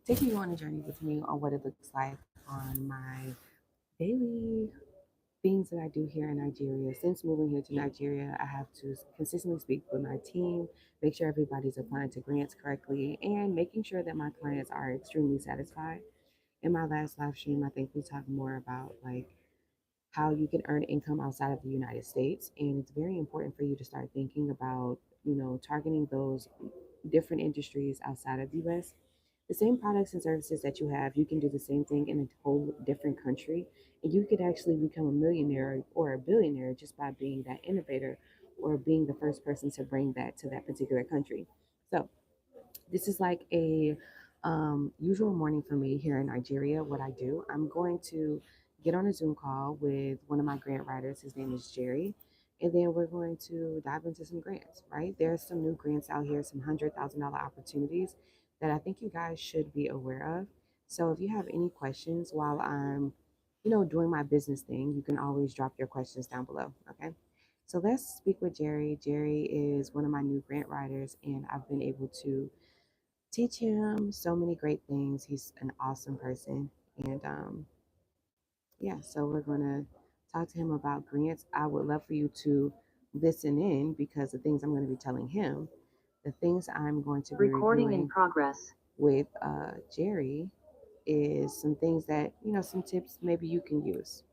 taking you on a journey with me on what it looks like on my daily things that I do here in Nigeria. Since moving here to Nigeria, I have to consistently speak with my team, make sure everybody's applying to grants correctly, and making sure that my clients are extremely satisfied. In my last live stream, I think we talked more about like how you can earn income outside of the United States. And it's very important for you to start thinking about, targeting those different industries outside of the US. The same products and services that you have, you can do the same thing in a whole different country. And you could actually become a millionaire or a billionaire just by being that innovator or being the first person to bring that to that particular country. So this is like a usual morning for me here in Nigeria. What I do, I'm going to get on a Zoom call with one of my grant writers. His name is Jerry. And then we're going to dive into some grants, right? There's some new grants out here, some $100,000 opportunities that I think you guys should be aware of. So if you have any questions while I'm, doing my business thing, you can always drop your questions down below. Okay. So let's speak with Jerry. Jerry is one of my new grant writers, and I've been able to teach him so many great things. He's an awesome person. And yeah, so we're going to talk to him about grants. I would love for you to listen in because the things I'm going to be telling him, the things I'm going to be recording in progress with Jerry is some things that, some tips maybe you can use.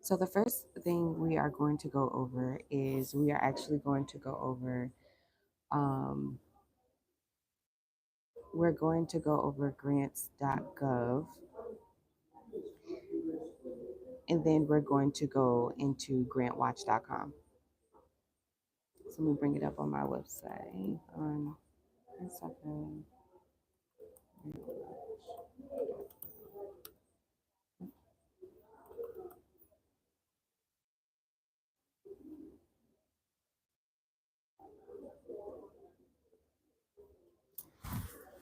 So the first thing we are going to go over is we are actually going to go over we're going to go over Grants.gov, and then we're going to go into GrantWatch.com. So let me bring it up on my website on one second.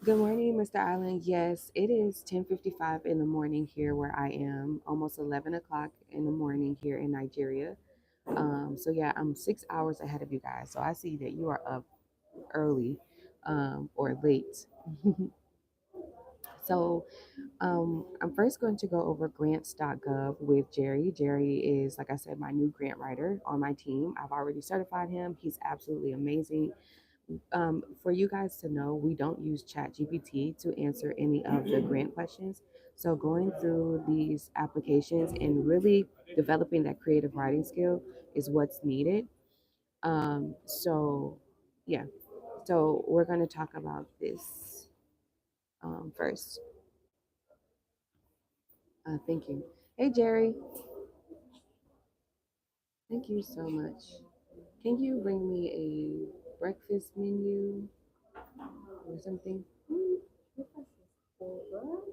Good morning, Mr. Allen. Yes, it is 10:55 in the morning here where I am, almost 11 o'clock in the morning here in Nigeria. So yeah, I'm 6 hours ahead of you guys. So I see that you are up early or late. So I'm first going to go over grants.gov with Jerry. Jerry is, like I said, my new grant writer on my team. I've already certified him. He's absolutely amazing. For you guys to know, we don't use ChatGPT to answer any of the grant questions. So going through these applications and really developing that creative writing skill is what's needed. So yeah, so we're going to talk about this first. Thank you. Hey, Jerry. Thank you so much. Can you bring me a breakfast menu or something?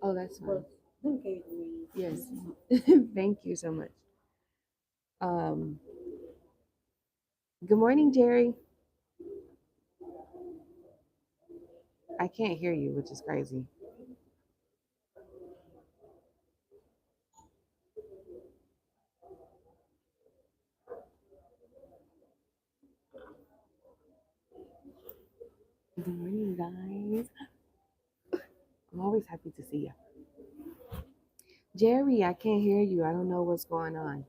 Oh, that's fine. Yes. Thank you so much. Um, Good morning, Jerry. I can't hear you, which is crazy. Good morning, guys. I'm always happy to see you. Jerry, I can't hear you. I don't know what's going on.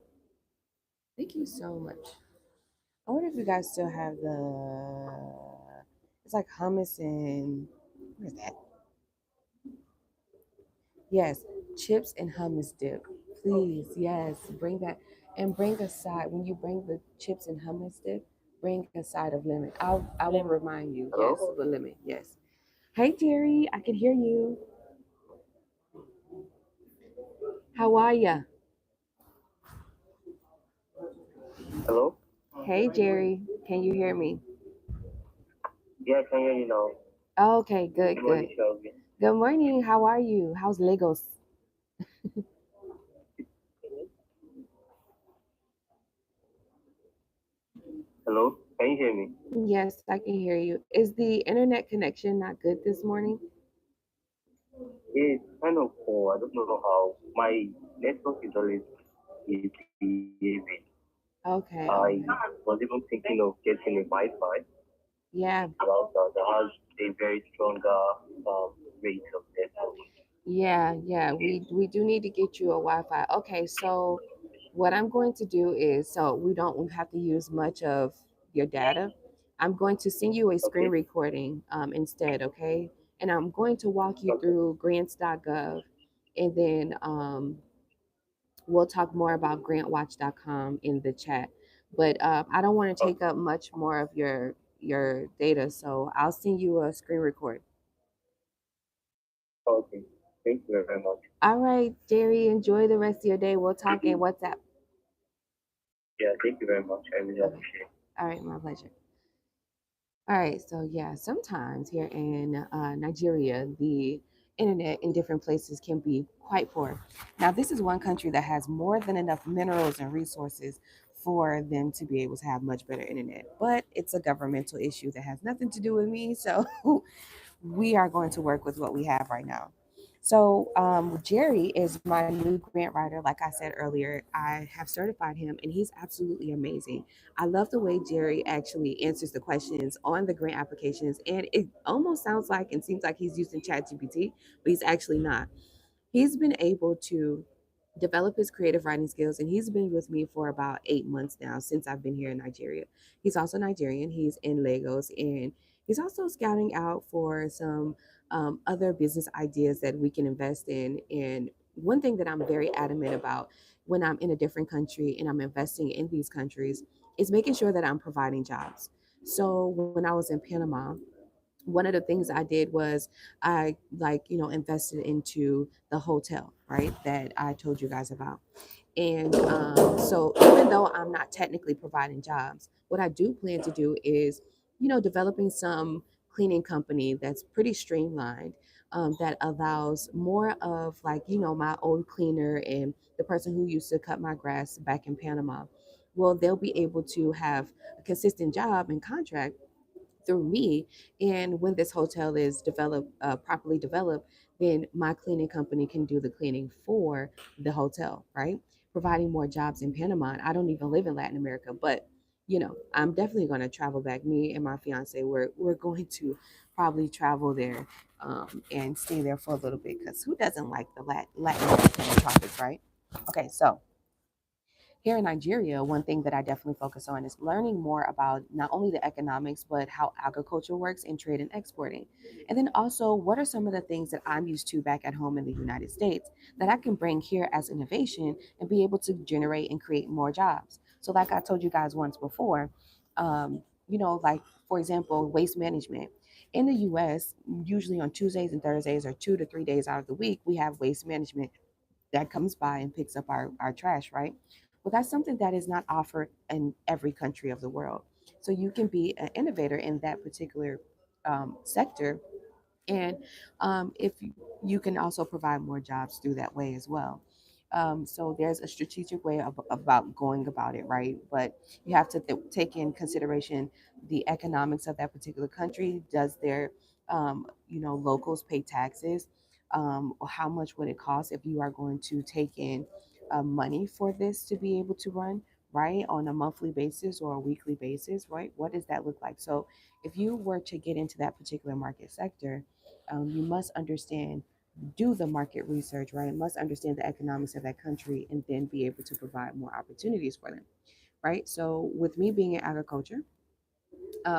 Thank you so much. I wonder if you guys still have it's like hummus and, where's that? Yes, chips and hummus dip. Please, yes, bring that. And bring a side, when you bring the chips and hummus dip, bring a side of lemon. I will remind you, yes, the lemon, yes. Hey, Jerry, I can hear you. How are ya? Hello? Hey, Jerry, can you hear me? Yeah, I can hear you now. Okay, good, Good good. morning, Shelby. Good morning. How are you? How's Lagos? Hello? Can you hear me? Yes, I can hear you. Is the internet connection not good this morning? It's kind of poor. I don't know how. My network is always misbehaving. Okay, I okay. was even thinking of getting a Wi-Fi Yeah, router has a very stronger rate of network. Yeah, we do need to get you a Wi-Fi. Okay, so what I'm going to do is, so we don't have to use much of your data. I'm going to send you a screen Okay, recording instead, okay? And I'm going to walk you okay, through Grants.gov, and then we'll talk more about GrantWatch.com in the chat. But I don't want to take okay, up much more of your data, so I'll send you a screen record. okay. Thank you very much. All right, Jerry, enjoy the rest of your day. We'll talk in WhatsApp. Yeah, thank you very much. I really Okay. appreciate it. All right, my pleasure. All right, so yeah, sometimes here in Nigeria, the internet in different places can be quite poor. Now, this is one country that has more than enough minerals and resources for them to be able to have much better internet, but it's a governmental issue that has nothing to do with me. So we are going to work with what we have right now. So, Jerry is my new grant writer. Like I said earlier, I have certified him and he's absolutely amazing. I love the way Jerry actually answers the questions on the grant applications, and it almost sounds like and seems like he's using ChatGPT, but he's actually not. He's been able to develop his creative writing skills, and he's been with me for about 8 months now since I've been here in Nigeria. He's also Nigerian. He's in Lagos, and he's also scouting out for some other business ideas that we can invest in. And one thing that I'm very adamant about when I'm in a different country and I'm investing in these countries is making sure that I'm providing jobs. So when I was in Panama, one of the things I did was I invested into the hotel, right, that I told you guys about. And so even though I'm not technically providing jobs, what I do plan to do is, developing some cleaning company that's pretty streamlined, that allows more of, like, my old cleaner and the person who used to cut my grass back in Panama. Well, they'll be able to have a consistent job and contract through me. And when this hotel is properly developed, then my cleaning company can do the cleaning for the hotel, right? Providing more jobs in Panama. And I don't even live in Latin America, but I'm definitely going to travel back. Me and my fiance, we're going to probably travel there and stay there for a little bit, because who doesn't like the Latin American tropics, right? Okay, so here in Nigeria, one thing that I definitely focus on is learning more about not only the economics, but how agriculture works in trade and exporting. And then also, what are some of the things that I'm used to back at home in the United States that I can bring here as innovation and be able to generate and create more jobs? So, like I told you guys once before, like, for example, waste management. In the US, usually on Tuesdays and Thursdays, or 2 to 3 days out of the week, we have waste management that comes by and picks up our trash, right? Well, that's something that is not offered in every country of the world. So you can be an innovator in that particular sector, and if you can also provide more jobs through that way as well. So there's a strategic way about going about it, right? But you have to take in consideration the economics of that particular country. Does their locals pay taxes? Or how much would it cost if you are going to take in money for this to be able to run, right, on a monthly basis or a weekly basis, right? What does that look like? So if you were to get into that particular market sector, you must understand, do the market research, right? Must understand the economics of that country and then be able to provide more opportunities for them, right? So with me being in agriculture,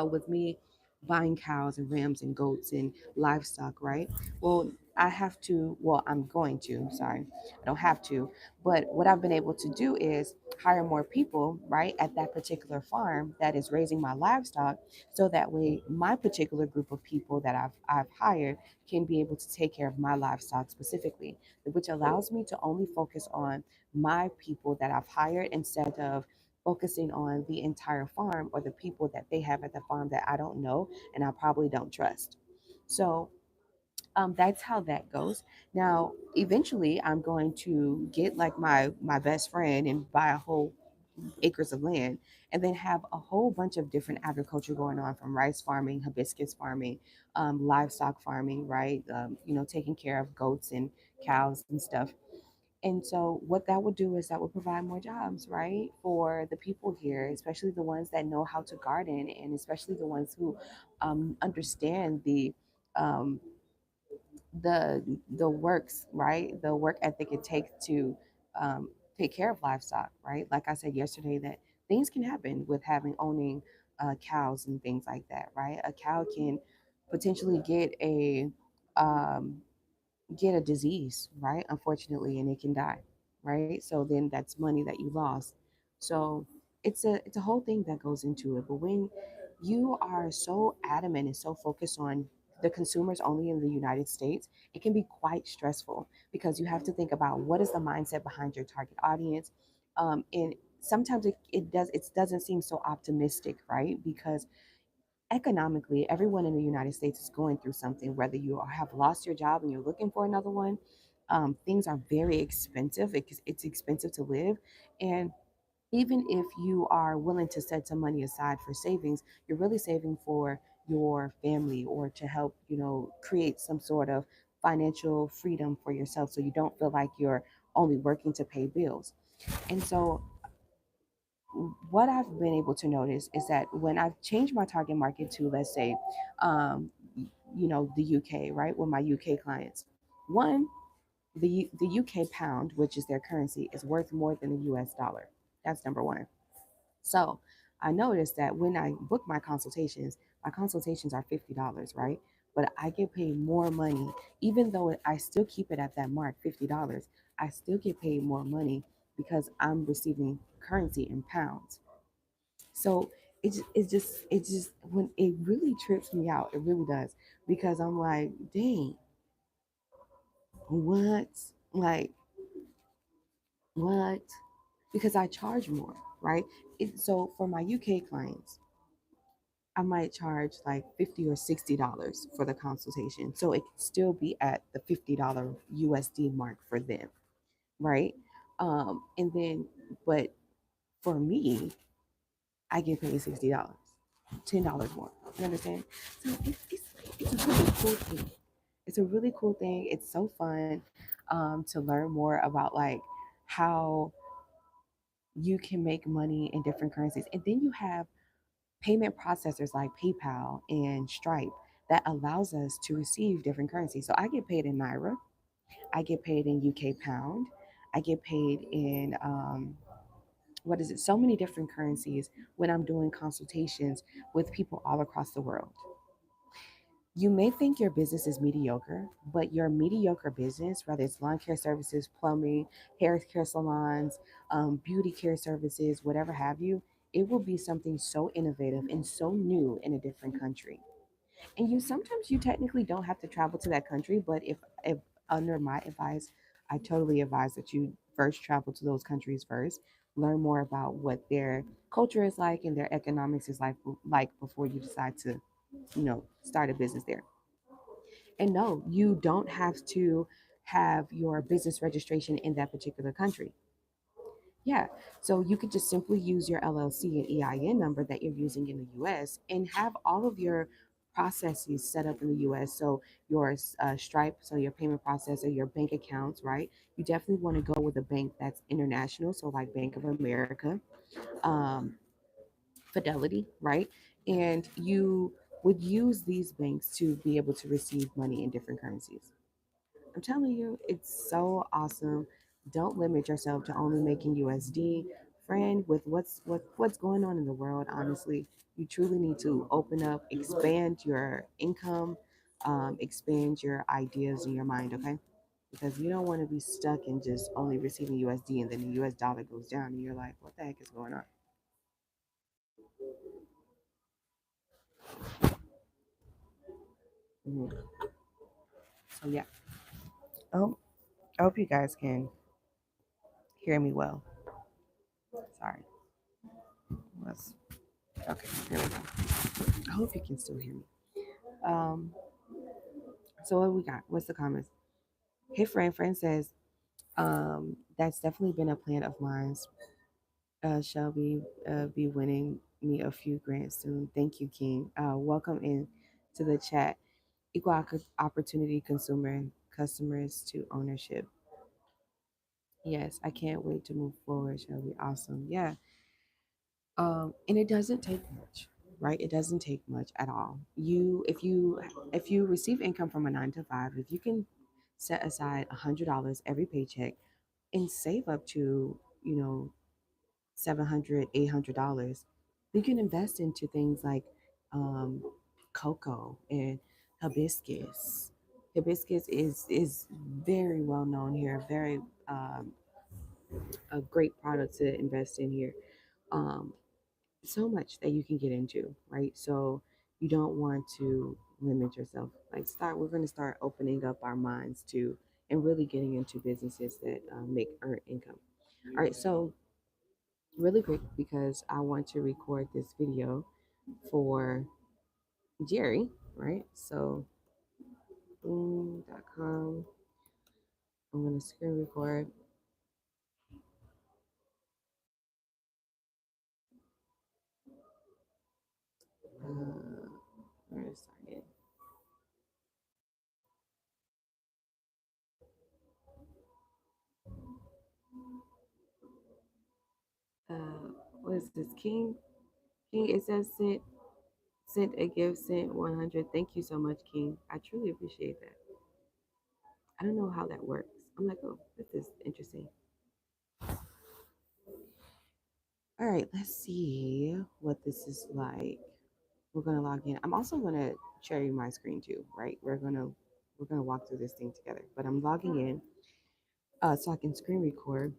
with me buying cows and rams and goats and livestock, right? Well, I'm going to, sorry, I don't have to, but what I've been able to do is hire more people, right, at that particular farm that is raising my livestock. So that way, my particular group of people that I've hired can be able to take care of my livestock specifically, which allows me to only focus on my people that I've hired instead of focusing on the entire farm or the people that they have at the farm that I don't know and I probably don't trust. So that's how that goes. Now, eventually, I'm going to get like my best friend and buy a whole acres of land, and then have a whole bunch of different agriculture going on, from rice farming, hibiscus farming, livestock farming, right? Taking care of goats and cows and stuff. And so, what that would do is that would provide more jobs, right, for the people here, especially the ones that know how to garden, and especially the ones who understand um, the works, right, the work ethic it takes to um, take care of livestock, right. Like I said yesterday, that things can happen with having owning cows and things like that, right. A cow can potentially um, get a disease, right? Unfortunately, and it can die, right? So then that's money that you lost. So it's a whole thing that goes into it. But when you are so adamant and so focused on the consumers only in the United States, it can be quite stressful because you have to think about what is the mindset behind your target audience. And sometimes it doesn't seem so optimistic, right? Because economically, everyone in the United States is going through something, whether you have lost your job and you're looking for another one. Things are very expensive. It's expensive to live. And even if you are willing to set some money aside for savings, you're really saving for your family or to help, create some sort of financial freedom for yourself so you don't feel like you're only working to pay bills. And so what I've been able to notice is that when I've changed my target market to, let's say, um, the UK, right, with my UK clients, one, the UK pound, which is their currency, is worth more than the US dollar. That's number one. So I noticed that when I book my consultations are $50, right? But I get paid more money, even though I still keep it at that mark, $50. I still get paid more money because I'm receiving currency in pounds. So it's just when it really trips me out, it really does, because I'm like, dang, what? Like, what? Because I charge more, right? So for my UK clients, I might charge like $50 or $60 for the consultation. So it can still be at the $50 USD mark for them, right? And then, but for me, I get paid $60, $10 more. You understand? So it's a really cool thing. It's a really cool thing. It's so fun to learn more about like how you can make money in different currencies. And then you have payment processors like PayPal and Stripe that allows us to receive different currencies. So I get paid in Naira, I get paid in UK pound, I get paid in what is it? So many different currencies when I'm doing consultations with people all across the world. You may think your business is mediocre, but your mediocre business, whether it's lawn care services, plumbing, hair care salons, beauty care services, whatever have you, it will be something so innovative and so new in a different country. And you technically don't have to travel to that country, but if under my advice, I totally advise that you first travel to those countries first, learn more about what their culture is like and their economics is like before you decide to, start a business there. And no, you don't have to have your business registration in that particular country. Yeah. So you could just simply use your LLC and EIN number that you're using in the US and have all of your processes set up in the US. So your Stripe, so your payment processor, your bank accounts, right? You definitely want to go with a bank that's international. So like Bank of America, um, Fidelity, right? And you would use these banks to be able to receive money in different currencies. I'm telling you, it's so awesome. Don't limit yourself to only making USD. Friend, with what's going on in the world, honestly, you truly need to open up, expand your income, expand your ideas in your mind, okay? Because you don't want to be stuck in just only receiving USD and then the US dollar goes down and you're like, what the heck is going on? Mhm. So yeah, oh, I hope you guys can hear me well. Sorry. Let's okay. Here we go. I hope you can still hear me. Um, so what we got? What's the comments? Hey, friend says, that's definitely been a plan of mine. Shelby be winning me a few grants soon. Thank you, King. Welcome in to the chat. Equal opportunity consumer customers to ownership. Yes, I can't wait to move forward. Shall be awesome. Yeah. And it doesn't take much, right? It doesn't take much at all. If you receive income from a 9 to 5, if you can set aside $100 every paycheck and save up to, 700, $800, you can invest into things like um, cocoa and hibiscus. Hibiscus is very well known here, very a great product to invest in here. Um, so much that you can get into, right? So you don't want to limit yourself. We're going to start opening up our minds to and really getting into businesses that make earn income. All right, so really quick because I want to record this video for Jerry, right? So boom.com. I'm going to screen record. Where to start it? What is this? King, it says sent a gift, sent 100. Thank you so much, King. I truly appreciate that. I don't know how that works. I'm like, oh, this is interesting. All right, let's see what this is like. We're gonna log in. I'm also gonna share you my screen too, right? We're gonna walk through this thing together. But I'm logging in so I can screen record.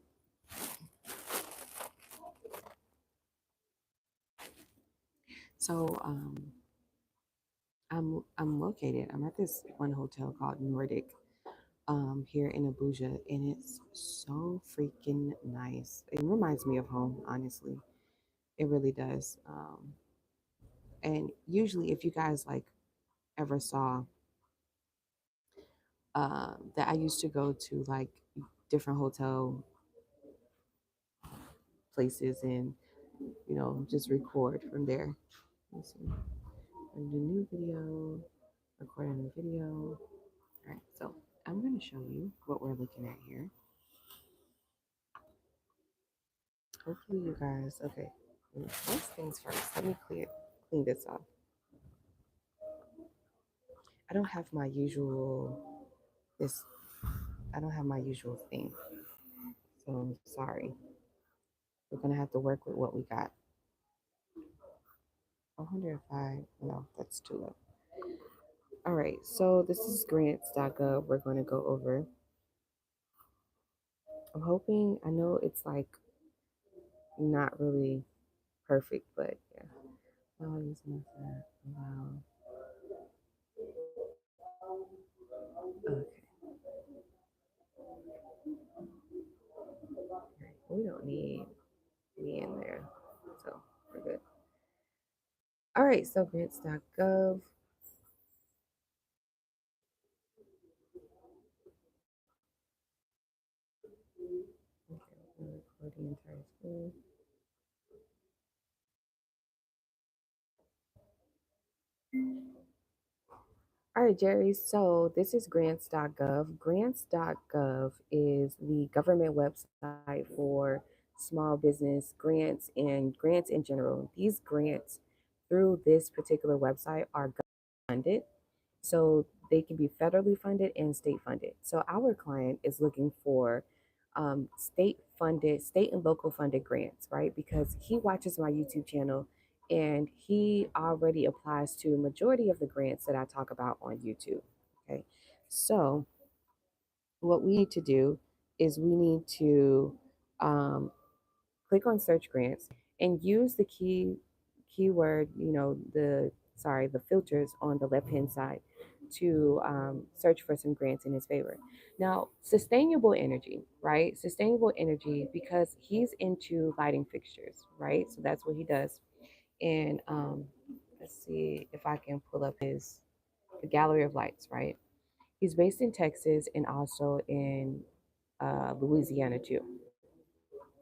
So I'm located. I'm at this one hotel called Nordic here in Abuja, and it's so freaking nice. It reminds me of home, honestly. It really does. And usually, if you guys like ever saw that, I used to go to like different hotel places and just record from there. Let's see, and the new video, record a new video. All right, so I'm going to show you what we're looking at here. Hopefully, you guys. Okay, first things first. Let me clean this up. I don't have my usual this. I don't have my usual thing, so I'm sorry. We're gonna have to work with what we got. 105. No, that's too low. All right, so this is Grants.gov. We're going to go over. I'm hoping. I know it's like not really perfect, but yeah. Oh, using that. Wow. Okay. Right. We don't need me in there, so we're good. All right. So Grants.gov. Okay, we're gonna record the entire screen. All right, Jerry. So this is grants.gov. Grants.gov is the government website for small business grants in general. These grants through this particular website are funded. So they can be federally funded and state funded. So our client is looking for state and local funded grants, right? Because he watches my YouTube channel and he already applies to a majority of the grants that I talk about on YouTube. Okay. So what we need to do is we need to um, click on search grants and use the keyword, the filters on the left hand side to search for some grants in his favor. Now, sustainable energy, right? Sustainable energy, because he's into lighting fixtures, right? So that's what he does. And let's see if I can pull up the gallery of lights, right? He's based in Texas and also in Louisiana too,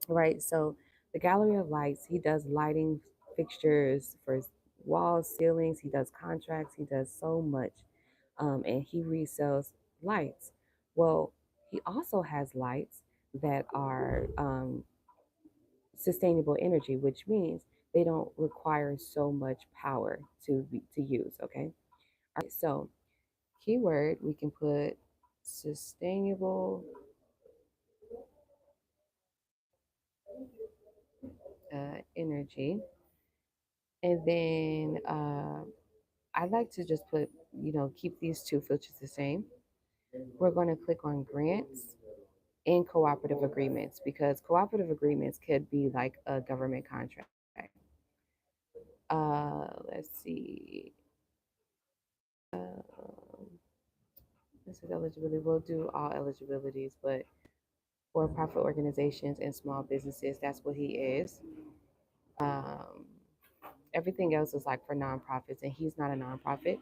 right? So the gallery of lights, he does lighting fixtures for walls, ceilings. He does contracts. He does so much, and he resells lights. Well, he also has lights that are sustainable energy, which means they don't require so much power to use. Okay. All right. So keyword we can put sustainable energy, and then I like to just put, keep these two filters the same. We're going to click on grants and cooperative agreements because cooperative agreements could be like a government contract. Let's see. This is eligibility. We'll do all eligibilities, but for profit organizations and small businesses, that's what he is. Um, Everything else is like for nonprofits, and he's not a nonprofit.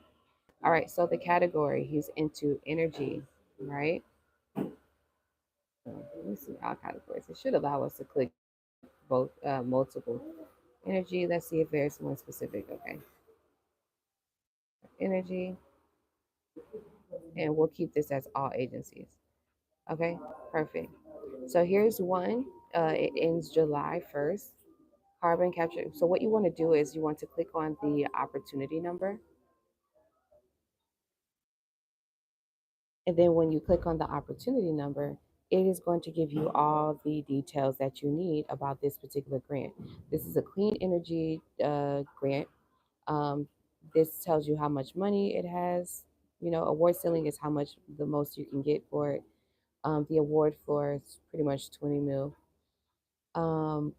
All right, so the category he's into energy, right? Let me see all categories. It should allow us to click both multiple energy. Let's see if there's one specific. Okay, energy, and we'll keep this as all agencies. Okay, perfect. So here's one. It ends July 1st. Carbon capture. So what you want to do is you want to click on the opportunity number. And then when you click on the opportunity number, it is going to give you all the details that you need about this particular grant. This is a clean energy grant. Um, this tells you how much money it has. Award ceiling is how much the most you can get for it. The award floor is pretty much 20 mil.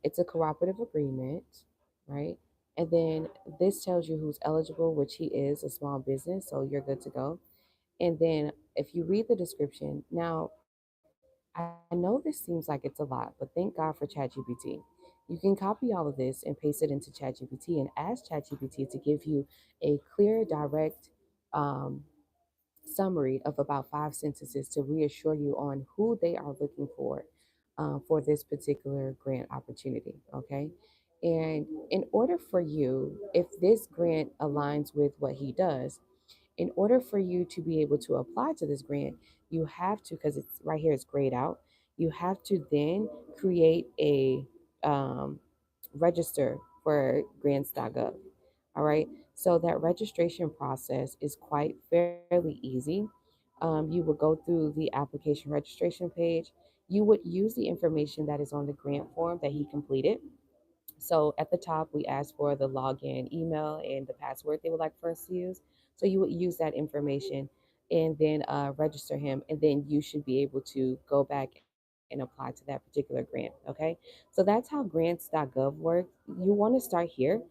It's a cooperative agreement, right? And then this tells you who's eligible, which he is a small business, so you're good to go. And then if you read the description, now I know this seems like it's a lot, but thank God for ChatGPT. You can copy all of this and paste it into ChatGPT and ask ChatGPT to give you a clear, direct summary of about 5 sentences to reassure you on who they are looking for this particular grant opportunity. Okay. And in order for you, if this grant aligns with what he does, in order for you to be able to apply to this grant, you have to, because it's right here, it's grayed out, you have to then create a register for grants.gov. All right. So that registration process is quite fairly easy. You would go through the application registration page. You would use the information that is on the grant form that he completed. So at the top, we asked for the login email and the password they would like for us to use. So you would use that information and then register him, and then you should be able to go back and apply to that particular grant. Okay. So that's how grants.gov works. You want to start here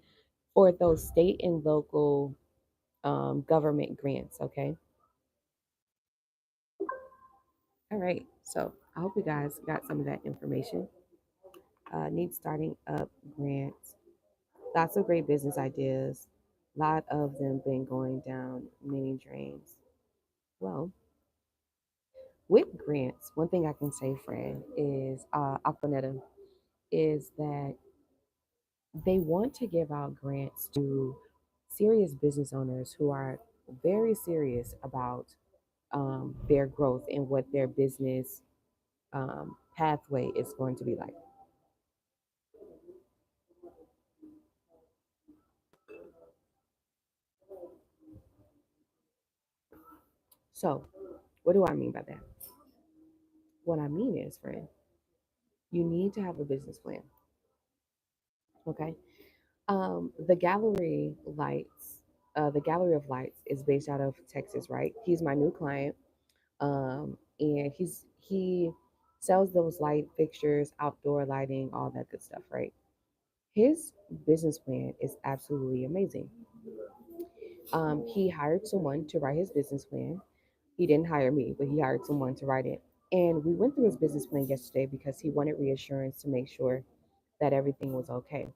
for those state and local government grants. Okay. All right. So I hope you guys got some of that information. Need starting up grants. Lots of great business ideas. A lot of them been going down many drains. Well, with grants, one thing I can say, friend, is Aquanetta, is that they want to give out grants to serious business owners who are very serious about their growth and what their business pathway is going to be like. So, what do I mean by that? What I mean is, friend, you need to have a business plan. Okay. The Gallery of Lights is based out of Texas, right? He's my new client, and he sells those light fixtures, outdoor lighting, all that good stuff, right? His business plan is absolutely amazing. He hired someone to write his business plan. He didn't hire me, but he hired someone to write it. And we went through his business plan yesterday because he wanted reassurance to make sure that everything was okay.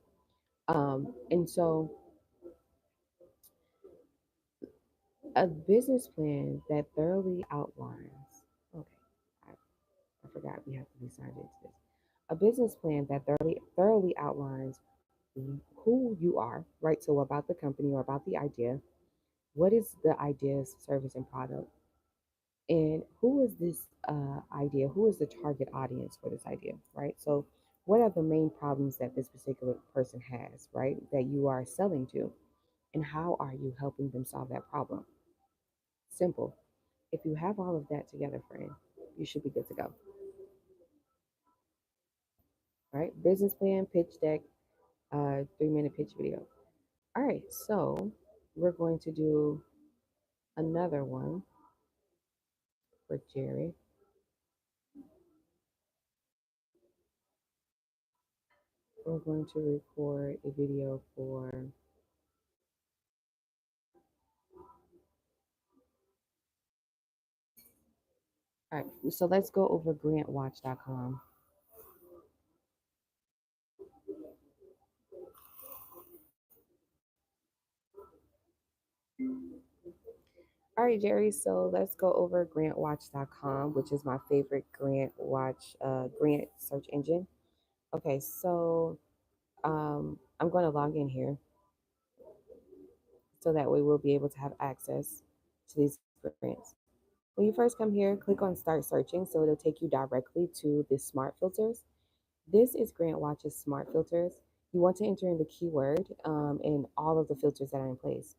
And so a business plan that thoroughly outlines, okay, I, I forgot we have to be signed into this. A business plan that thoroughly outlines who you are, right? So about the company or about the idea. What is the idea's service and product? And who is this idea? Who is the target audience for this idea, right? So, what are the main problems that this particular person has, right? That you are selling to, and how are you helping them solve that problem? Simple. If you have all of that together, friend, you should be good to go, right? Business plan, pitch deck, 3-minute pitch video. All right, so we're going to do another one for Jerry. We're going to record a video for. All right, so let's go over GrantWatch.com. All right, Jerry, so let's go over GrantWatch.com, which is my favorite grant search engine. Okay, so I'm going to log in here so that way we'll be able to have access to these grants. When you first come here, click on Start Searching, so it'll take you directly to the Smart Filters. This is GrantWatch's Smart Filters. You want to enter in the keyword and all of the filters that are in place.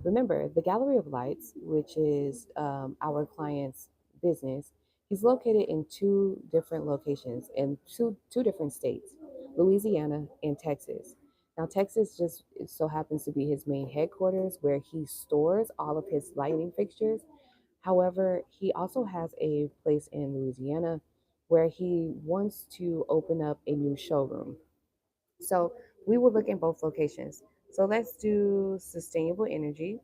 Remember, the Gallery of Lights, which is our client's business, he's located in two different locations in two different states, Louisiana and Texas. Now, Texas just it so happens to be his main headquarters where he stores all of his lighting fixtures. However, he also has a place in Louisiana where he wants to open up a new showroom. So we will look in both locations. So let's do sustainable energy.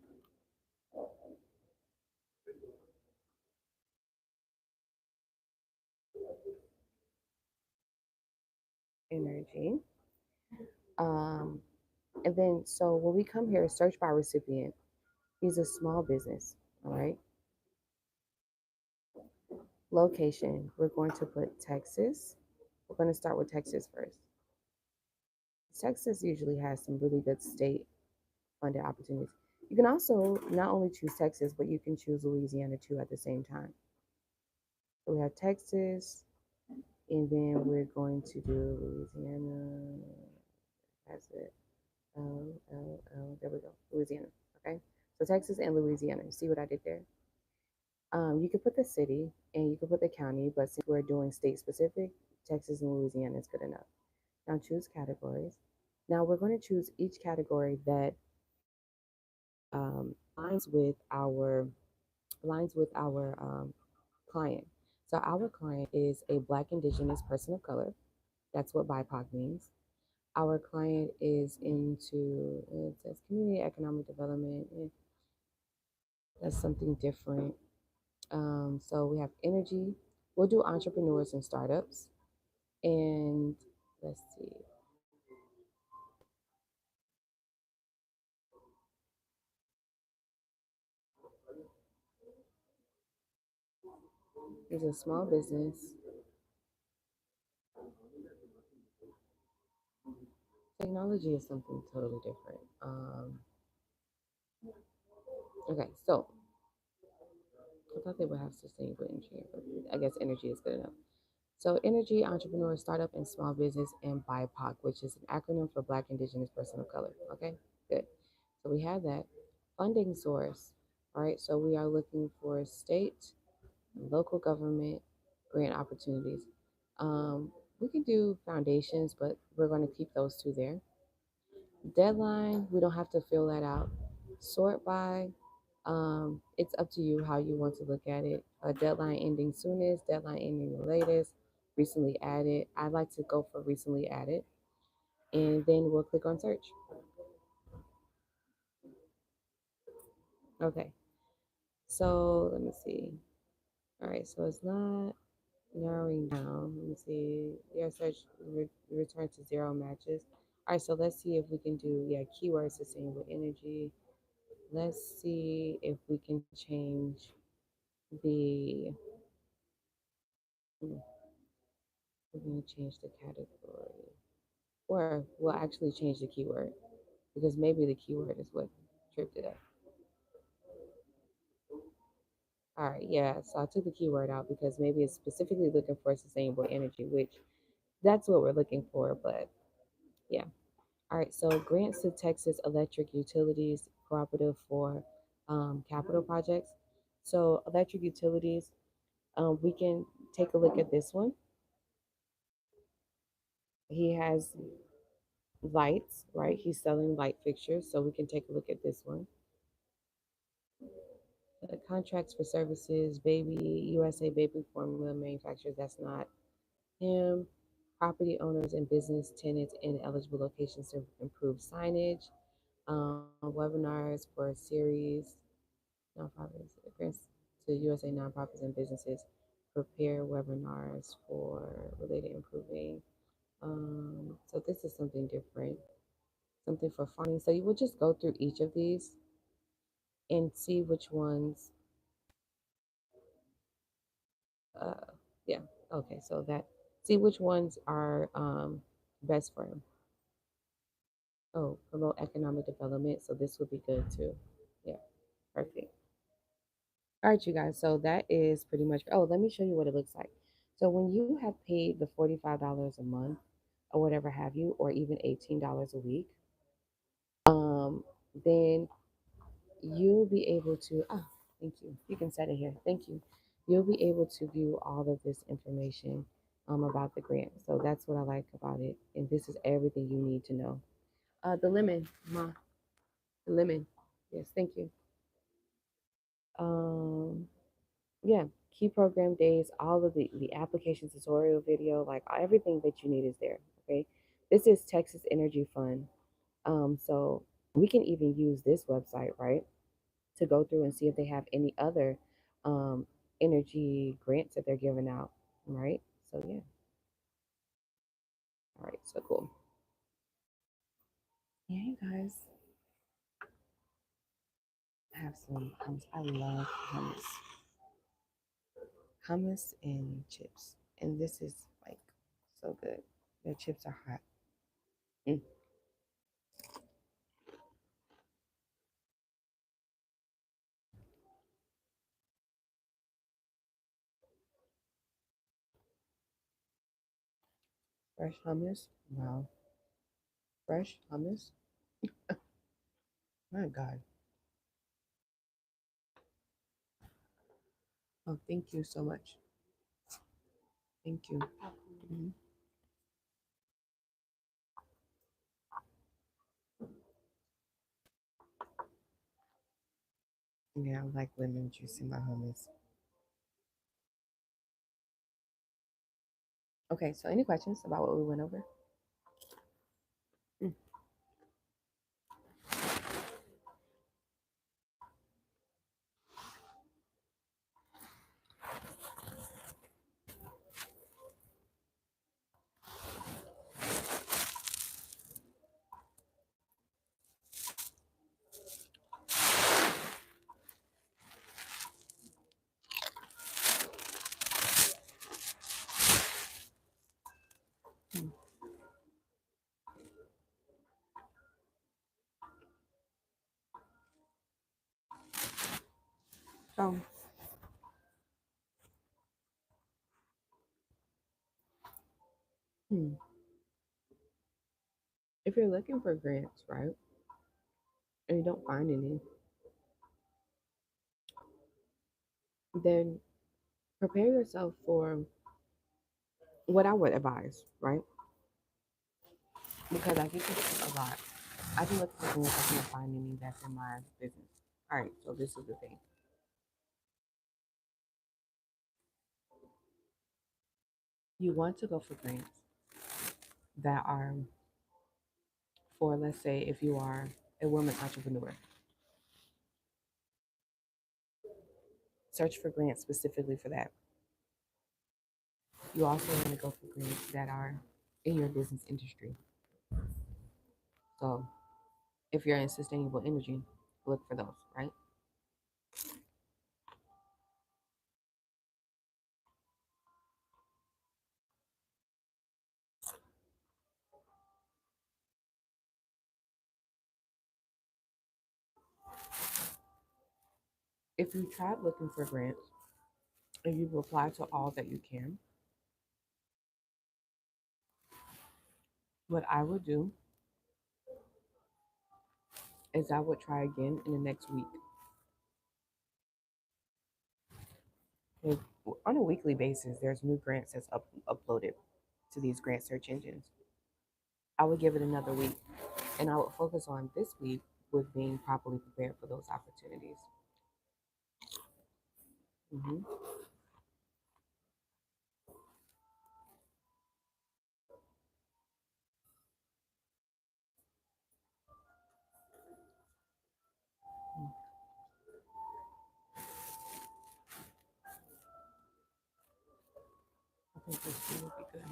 Energy. Um, and then, so when we come here, search by recipient, he's a small business. All right. Location, we're going to put Texas. We're going to start with Texas first. Texas usually has some really good state funded opportunities. You can also not only choose Texas, but you can choose Louisiana too at the same time. So we have Texas, and then we're going to do Louisiana. That's it. There we go. Louisiana. Okay. So Texas and Louisiana. See what I did there? You could put the city and you could put the county, but since we're doing state specific, Texas and Louisiana is good enough. Now choose categories. Now we're going to choose each category that aligns with our client. So our client is a Black Indigenous person of color. That's what BIPOC means. Our client is into it says community economic development. That's something different. So we have energy. We'll do entrepreneurs and startups. And let's see. There's a small business. Technology is something totally different. Okay, so I thought they would have sustainable energy, but I guess energy is good enough. So, energy, entrepreneur, startup, and small business, and BIPOC, which is an acronym for Black, Indigenous, Person of Color. Okay, good. So we have that. Funding source. All right, so we are looking for state, local government, grant opportunities. We can do foundations, but we're going to keep those two there. Deadline, we don't have to fill that out. Sort by, it's up to you how you want to look at it. A deadline ending soonest, deadline ending the latest, recently added. I like to go for recently added, and then we'll click on search. Okay, so let me see. All right, so it's not narrowing down. Let me see. Your search return to zero matches. All right, so let's see if we can do keywords sustainable energy. Let's see if we can change the. hmm, We're going to change the category, or we'll actually change the keyword because maybe the keyword is what tripped it up. All right, yeah. So I took the keyword out because maybe it's specifically looking for sustainable energy, which that's what we're looking for. But yeah. All right. So grants to Texas Electric Utilities Cooperative for capital projects. So electric utilities, we can take a look at this one. He has lights, right? He's selling light fixtures. So we can take a look at this one. Contracts for services, baby, USA baby formula manufacturers. That's not him. Property owners and business tenants in eligible locations to improve signage. Webinars for a series. Nonprofits, grants to USA nonprofits and businesses. Prepare webinars for related improving. So this is something different, something for farming. So you would just go through each of these and see which ones. Uh, yeah. Okay. So that see which ones are best for him. Oh, promote economic development. So this would be good too. Yeah. Perfect. All right, you guys. So that is pretty much. Oh, let me show you what it looks like. So when you have paid the $45 a month, or whatever have you, or even $18 a week, then you'll be able to. Ah, thank you. You can set it here. Thank you. You'll be able to view all of this information about the grant. So that's what I like about it, and this is everything you need to know. The lemon, ma, the lemon. Yes, thank you. Um, yeah, key program days, all of the application tutorial video, like everything that you need is there. Okay, this is Texas Energy Fund. So we can even use this website, right, to go through and see if they have any other um, energy grants that they're giving out, right? So yeah, all right, so cool. Yeah, you guys have some hummus. I love hummus and chips, and this is like so good. The chips are hot. Mm. Fresh hummus. Wow. Fresh hummus. My God. Oh, thank you so much. Thank you. Mhm. Yeah, I like lemon juice in my hummus. Okay, so any questions about what we went over? Mm. Mm. So, hmm, if you're looking for grants, right, and you don't find any, then prepare yourself for what I would advise, right? Because I think it's a lot. I can look at the grants, I can't find any that's in my business. All right, so this is the thing. You want to go for grants that are for, let's say, if you are a woman entrepreneur, search for grants specifically for that. You also want to go for grants that are in your business industry. So if you're in sustainable energy, look for those, right? If you tried looking for grants and you've applied to all that you can, what I would do is I would try again in the next week. If- On a weekly basis, there's new grants that's uploaded to these grant search engines. I would give it another week, and I would focus on this week with being properly prepared for those opportunities. Hmm. I think this one would be good.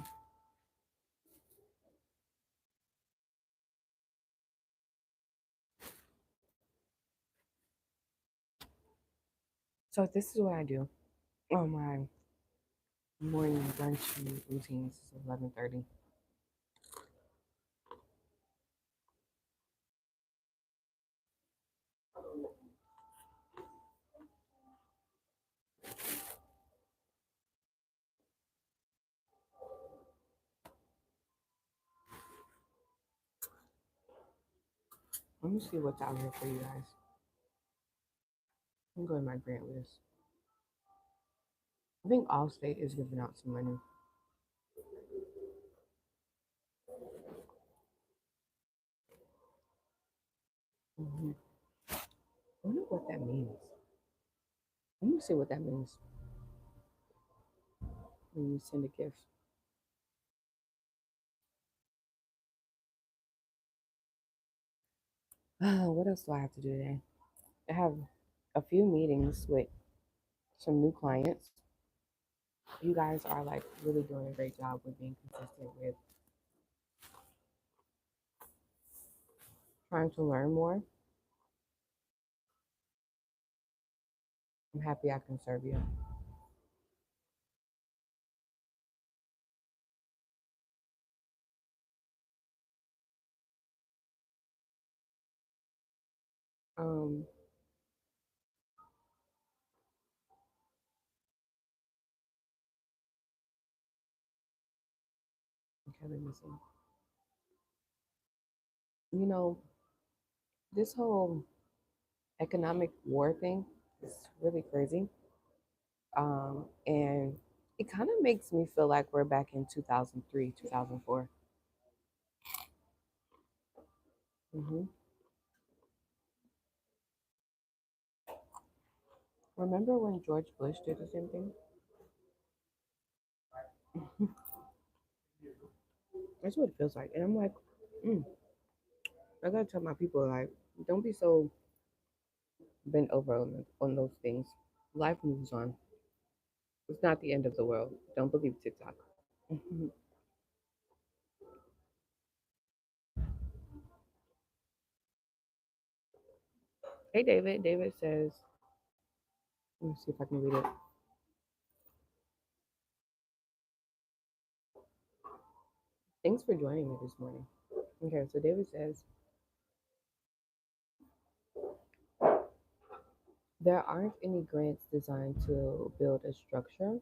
So this is what I do on my morning brunch routines. Is 11:30. Let me see what's out here for you guys. I'm going to my grant list. I think Allstate is giving out some money. I wonder what that means. Let me see what that means when you send a gift. What else do I have to do today? I have a few meetings with some new clients. You guys are like really doing a great job with being consistent with trying to learn more. I'm happy I can serve you. Um, okay, let me see. You know, this whole economic war thing is really crazy. And it kind of makes me feel like we're back in 2003, 2004. Hmm. Remember when George Bush did the same thing? That's what it feels like. And I'm like, mm, I gotta tell my people, like, don't be so bent over on those things. Life moves on. It's not the end of the world. Don't believe TikTok. Hey, David. David says, let me see if I can read it. Thanks for joining me this morning. Okay, so David says, there aren't any grants designed to build a structure.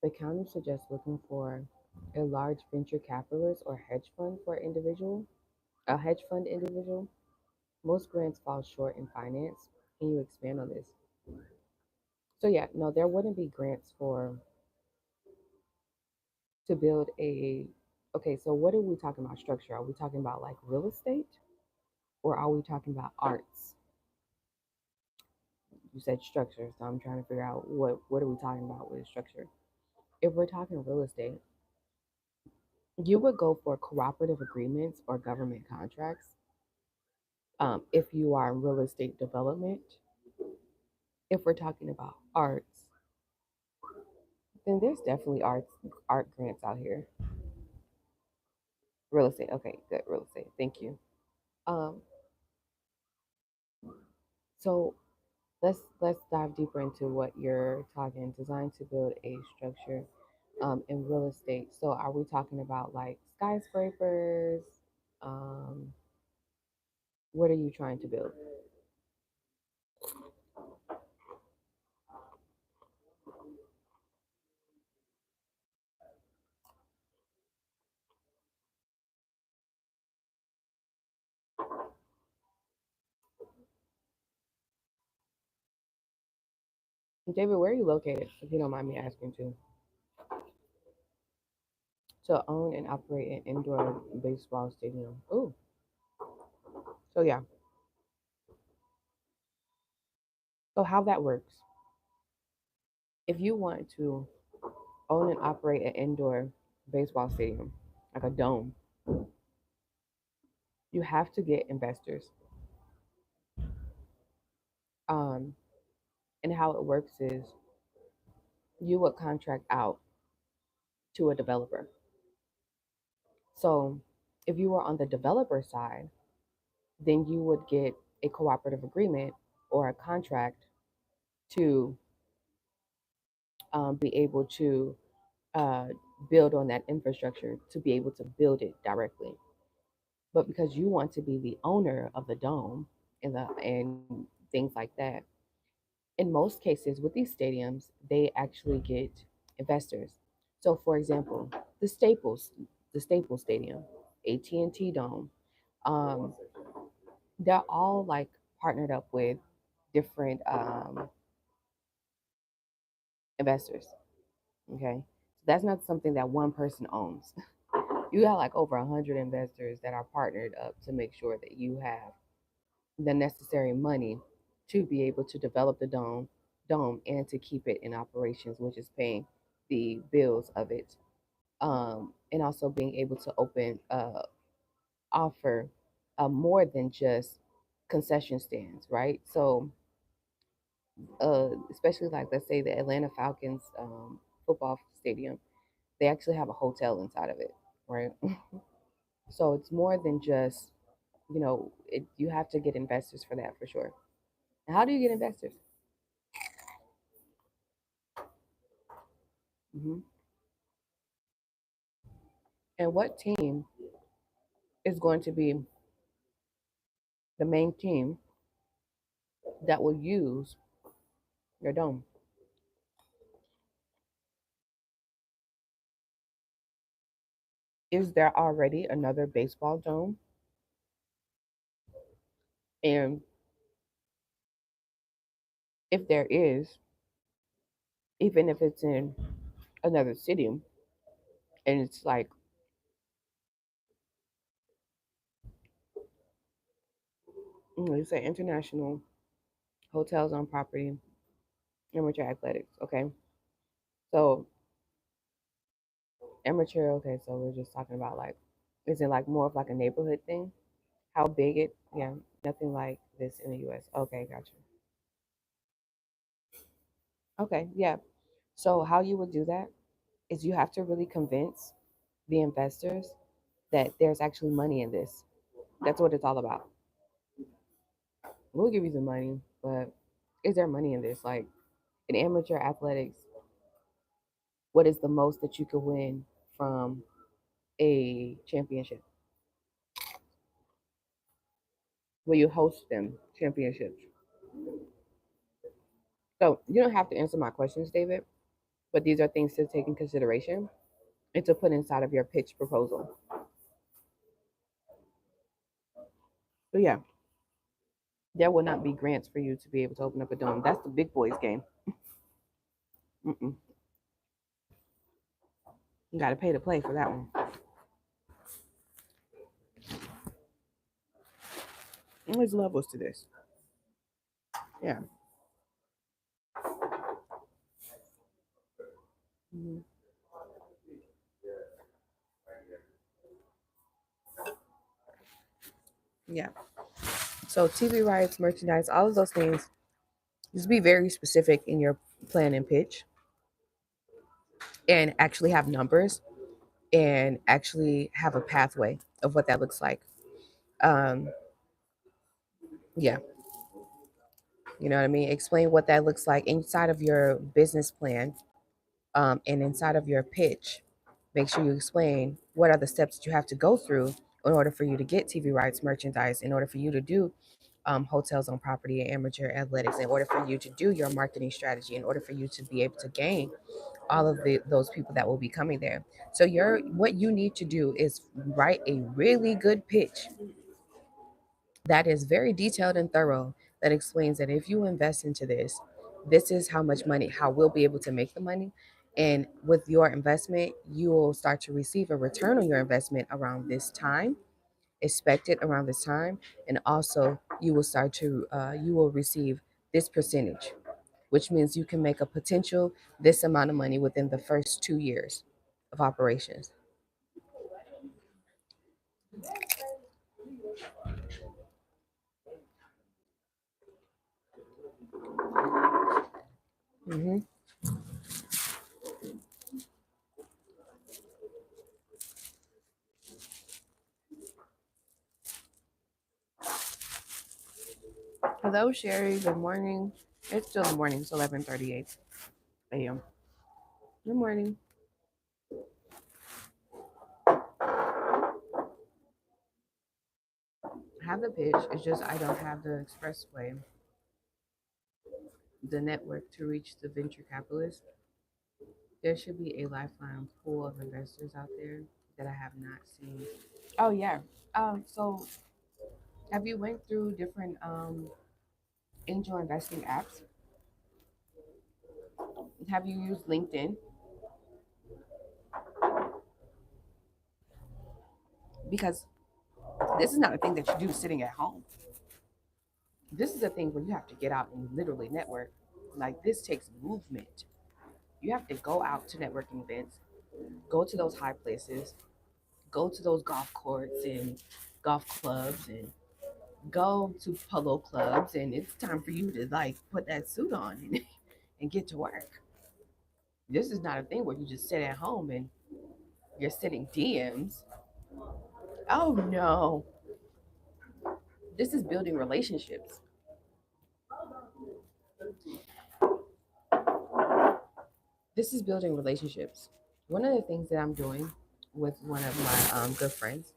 The county suggests looking for a large venture capitalist or a hedge fund individual. Most grants fall short in finance. Can you expand on this? So yeah, no, there wouldn't be grants for to build a. Okay, so what are we talking about structure? Are we talking about like real estate or are we talking about arts? You said structure, so I'm trying to figure out what are we talking about with structure? If we're talking real estate, you would go for cooperative agreements or government contracts. If you are in real estate development, if we're talking about arts, then there's definitely art grants out here. Real estate, okay, good real estate. Thank you. Um, so let's dive deeper into what you're talking. Designed to build a structure in real estate. So are we talking about like skyscrapers? Um, what are you trying to build? David, where are you located? If you don't mind me asking too. To own and operate an indoor baseball stadium. Ooh. So yeah. So how that works. If you want to own and operate an indoor baseball stadium, like a dome, you have to get investors. Um, and how it works is you would contract out to a developer. So if you were on the developer side, then you would get a cooperative agreement or a contract to be able to uh, build on that infrastructure to be able to build it directly. But because you want to be the owner of the dome and things like that, in most cases with these stadiums, they actually get investors. So, for example, the Staples, the Staples Stadium, AT&T Dome, um, they're all like partnered up with different investors. Okay, so that's not something that one person owns. You got like over 100 investors that are partnered up to make sure that you have the necessary money to be able to develop the dome and to keep it in operations, which is paying the bills of it, and also being able to offer more than just concession stands, right? So especially like let's say the Atlanta Falcons football stadium, they actually have a hotel inside of it, right? So it's more than just you have to get investors for that for sure. And how do you get investors? Hmm. And what team is going to be the main team that will use your dome? Is there already another baseball dome? And if there is, even if it's in another city and it's like, you say international hotels on property, amateur athletics, okay? So amateur, okay, so we're just talking about like, is it like more of like a neighborhood thing? How big it, yeah, nothing like this in the US. Okay, gotcha. Okay, yeah. So how you would do that is you have to really convince the investors that there's actually money in this. That's what it's all about. We'll give you the money, but is there money in this? Like in amateur athletics, what is the most that you could win from a championship? Will you host them championships? So you don't have to answer my questions, David, but these are things to take in consideration and to put inside of your pitch proposal. So yeah, there will not be grants for you to be able to open up a dome. That's the big boys game. Mm-mm. You got to pay to play for that one. There's levels to this. Yeah. Mhm. Yeah. So TV rights, merchandise, all of those things. Just be very specific in your plan and pitch, and actually have numbers and actually have a pathway of what that looks like. Um, yeah, you know what I mean. Explain what that looks like inside of your business plan, and inside of your pitch. Make sure you explain what are the steps that you have to go through in order for you to get TV rights, merchandise, in order for you to do hotels on property and amateur athletics, in order for you to do your marketing strategy, in order for you to be able to gain all of those people that will be coming there. So what you need to do is write a really good pitch that is very detailed and thorough, that explains that if you invest into this, This is how much money, how we'll be able to make the money. And with your investment, you will start to receive a return on your investment around this time, expected around this time. And also you will start to, you will receive this percentage, which means you can make a potential this amount of money within the first 2 years of operations. Mm-hmm. Hello, Sherry. Good morning. It's still the morning. It's 11:38 a.m. Good morning. I have the pitch. It's just I don't have the expressway, the network to reach the venture capitalists. There should be a lifeline pool of investors out there that I have not seen. Oh yeah. So have you went through different angel investing apps? Have you used LinkedIn? Because this is not a thing that you do sitting at home. This is a thing where you have to get out and literally network. Like this takes movement. You have to go out to networking events, go to those high places, go to those golf courts and golf clubs and go to polo clubs, and it's time for you to like put that suit on and get to work. This is not a thing where you just sit at home and you're sending DMs. Oh no. This is building relationships. This is building relationships. One of the things that I'm doing with one of my good friends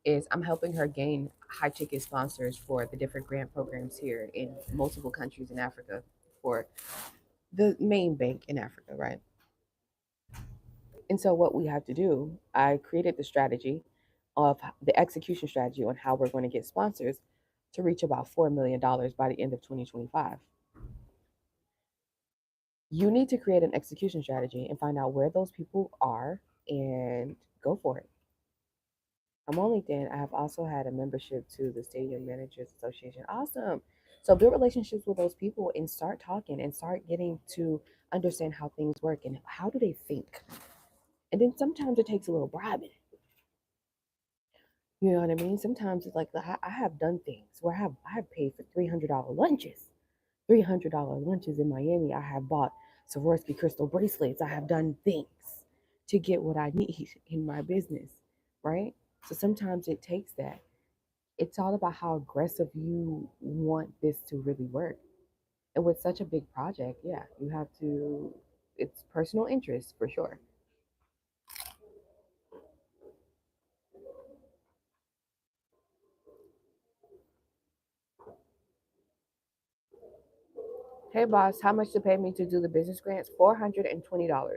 is I'm helping her gain high ticket sponsors for the different grant programs here in multiple countries in Africa for the main bank in Africa, right? And so what we have to do, I created the strategy of the execution strategy on how we're going to get sponsors to reach about $4 million by the end of 2025. You need to create an execution strategy and find out where those people are and go for it. I'm on LinkedIn. I have also had a membership to the Stadium Managers Association. Awesome. So build relationships with those people and start talking and start getting to understand how things work and how do they think. And then sometimes it takes a little bribing. You know what I mean? Sometimes it's like I have done things where I have paid for $300 lunches. $300 lunches in Miami. I have bought Swarovski crystal bracelets. I have done things to get what I need in my business, right? So sometimes it takes that. It's all about how aggressive you want this to really work. And with such a big project, yeah, you have to, it's personal interest for sure. Hey, boss, how much to pay me to do the business grants? $420.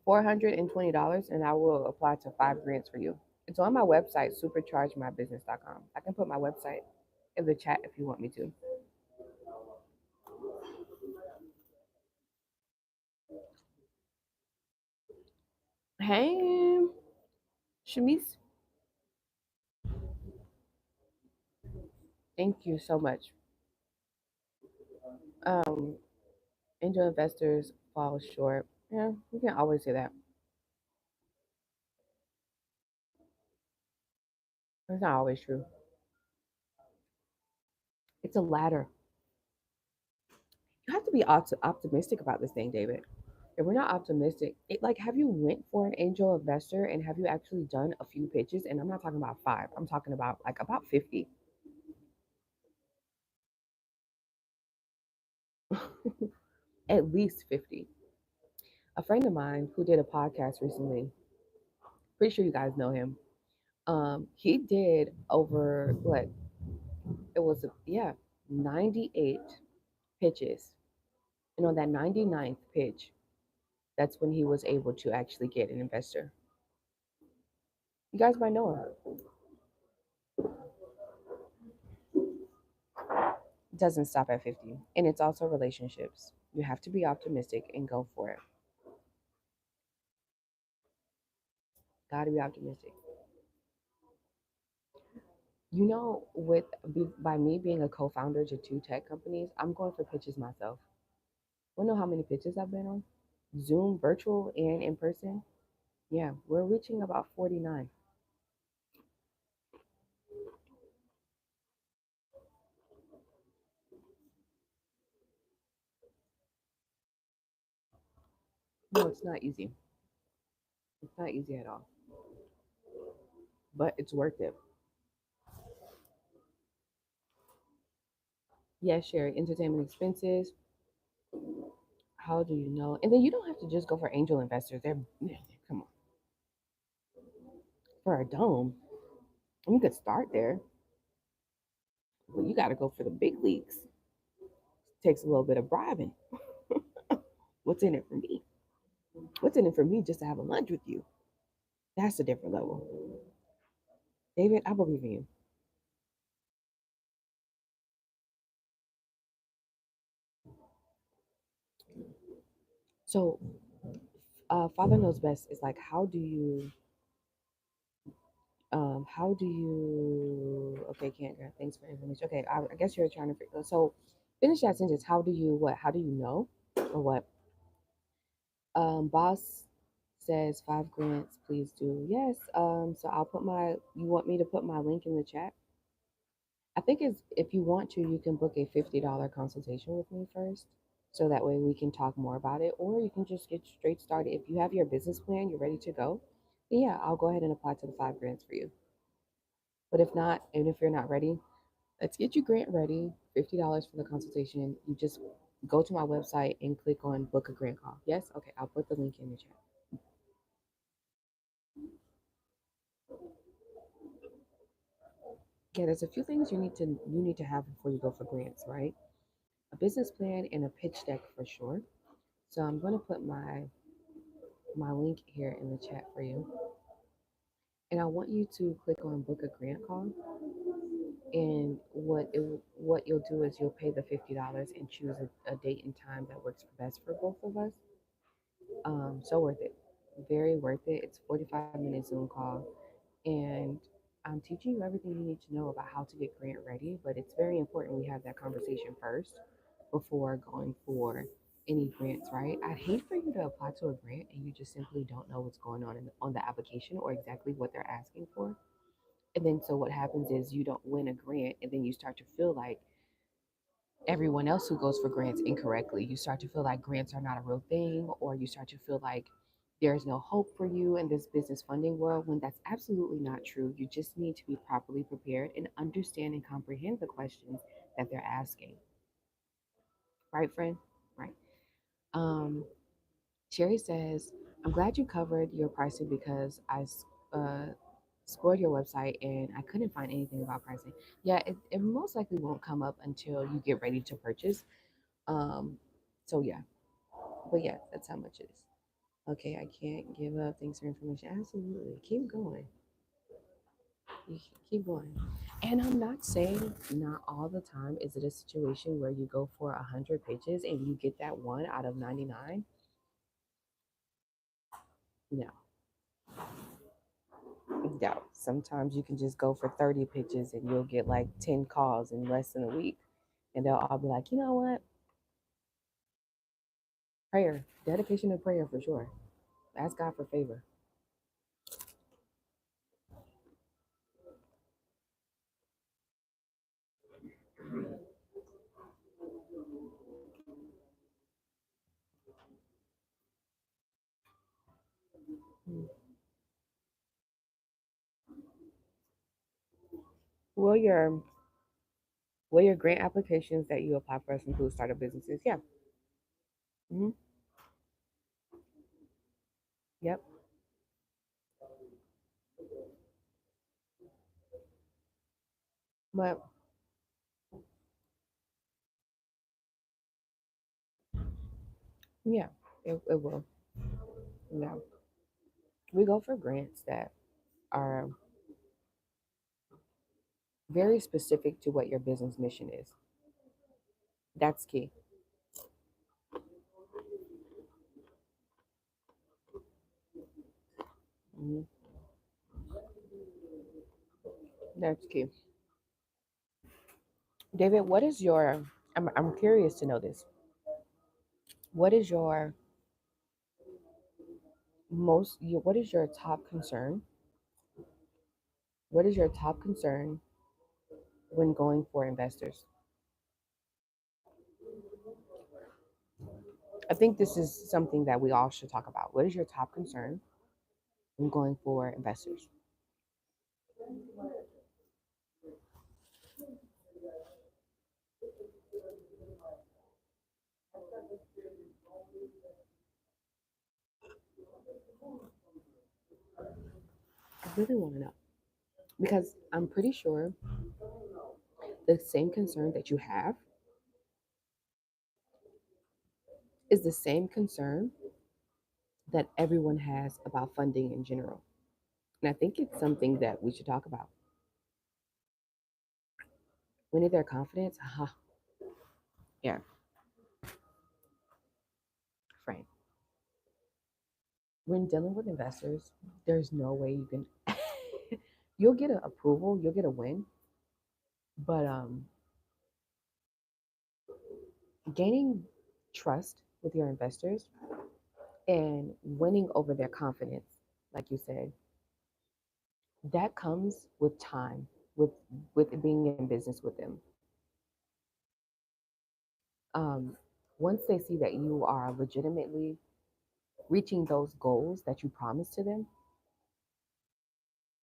$420, and I will apply to 5 grants for you. It's on my website, superchargemybusiness.com. I can put my website in the chat if you want me to. Hey, Shamise, thank you so much. Um, Angel investors fall short. Yeah, you can always say that. It's not always true. It's a ladder. You have to be optimistic about this thing, David. If we're not optimistic, like, have you went for an angel investor and have you actually done a few pitches? And I'm not talking about five. I'm talking about like about 50. At least 50. A friend of mine who did a podcast recently, pretty sure you guys know him. He did over what it was, yeah, 98 pitches. And on that 99th pitch, that's when he was able to actually get an investor. You guys might know him. doesn't stop at 50. And it's also relationships. You have to be optimistic and go for it. Gotta be optimistic. You know, by me being a co-founder to two tech companies, I'm going for pitches myself. You know how many pitches I've been on? Zoom, virtual, and in person? Yeah, we're reaching about 49. No, it's not easy. It's not easy at all, but it's worth it. Yeah, Sherry, entertainment expenses. How do you know? And then you don't have to just go for angel investors. Come on, for a dome. You could start there, but you got to go for the big leagues. Takes a little bit of bribing. What's in it for me? What's in it for me just to have a lunch with you? That's a different level. David, I believe in you. So, Father Knows Best is like, okay, can't grant, thanks for information. Okay, I guess you're trying to, so finish that sentence. How do you know? Or what? Boss says 5 grants, please do. Yes. So you want me to put my link in the chat? I think it's, if you want to, you can book a $50 consultation with me first. So that way we can talk more about it. Or you can just get straight started. If you have your business plan, you're ready to go, then yeah, I'll go ahead and apply to the 5 grants for you. But if not, and if you're not ready, let's get you grant ready. $50 for the consultation. You just go to my website and click on book a grant call. Yes? Okay, I'll put the link in the chat. Yeah, there's a few things you need to have before you go for grants, right? A business plan and a pitch deck for sure. So I'm going to put my link here in the chat for you. And I want you to click on book a grant call. And what you'll do is you'll pay the $50 and choose a date and time that works best for both of us. So worth it. Very worth it. It's 45-minute Zoom call. And I'm teaching you everything you need to know about how to get grant ready, but it's very important we have that conversation first before going for any grants, right? I'd hate for you to apply to a grant and you just simply don't know what's going on the application or exactly what they're asking for. And then so what happens is you don't win a grant and then you start to feel like everyone else who goes for grants incorrectly. You start to feel like grants are not a real thing, or you start to feel like there's no hope for you in this business funding world when that's absolutely not true. You just need to be properly prepared and understand and comprehend the questions that they're asking. Right, friend? Right. Um, Sherry says, I'm glad you covered your pricing because uh, scored your website and I couldn't find anything about pricing. Yeah, it most likely won't come up until you get ready to purchase. Um, so yeah, but yeah, that's how much it is. Okay, I can't give up. Thanks for information. Absolutely, keep going. Keep going. And I'm not saying not all the time is it a situation where you go for 100 pitches and you get that one out of 99. No, no. Sometimes you can just go for 30 pitches and you'll get like 10 calls in less than a week, and they'll all be like, you know what? Prayer, dedication, and prayer for sure. Ask God for favor. Hmm. Will your will your grant applications that you apply for include startup businesses? Yeah. Hmm. Yep. But yeah, it will. Yeah. We go for grants that are very specific to what your business mission is. That's key. Mhm. That's key. David, what is your, I'm curious to know this. What is your what is your top concern? What is your top concern when going for investors? I think this is something that we all should talk about. What is your top concern when going for investors? I really want to know because I'm pretty sure the same concern that you have is the same concern that everyone has about funding in general. And I think it's something that we should talk about. We need their confidence. Aha. Yeah, Frank. When dealing with investors, there's no way you can. You'll get an approval, you'll get a win, but gaining trust with your investors and winning over their confidence, like you said, that comes with time, with being in business with them. Um, Once they see that you are legitimately reaching those goals that you promised to them,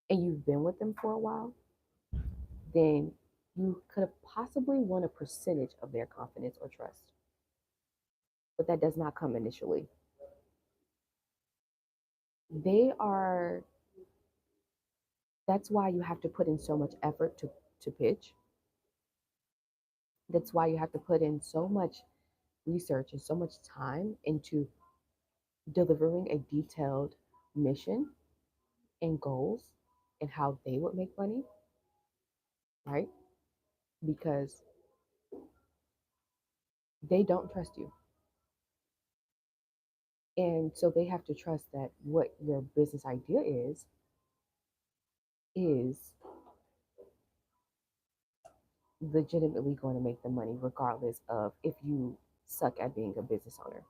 and you've been with them for a while, then you could have possibly won a percentage of their confidence or trust. But that does not come initially. They are, that's why you have to put in so much effort to pitch. That's why you have to put in so much research and so much time into delivering a detailed mission and goals and how they would make money, right? Because they don't trust you. And so they have to trust that what your business idea is legitimately going to make the money regardless of if you suck at being a business owner.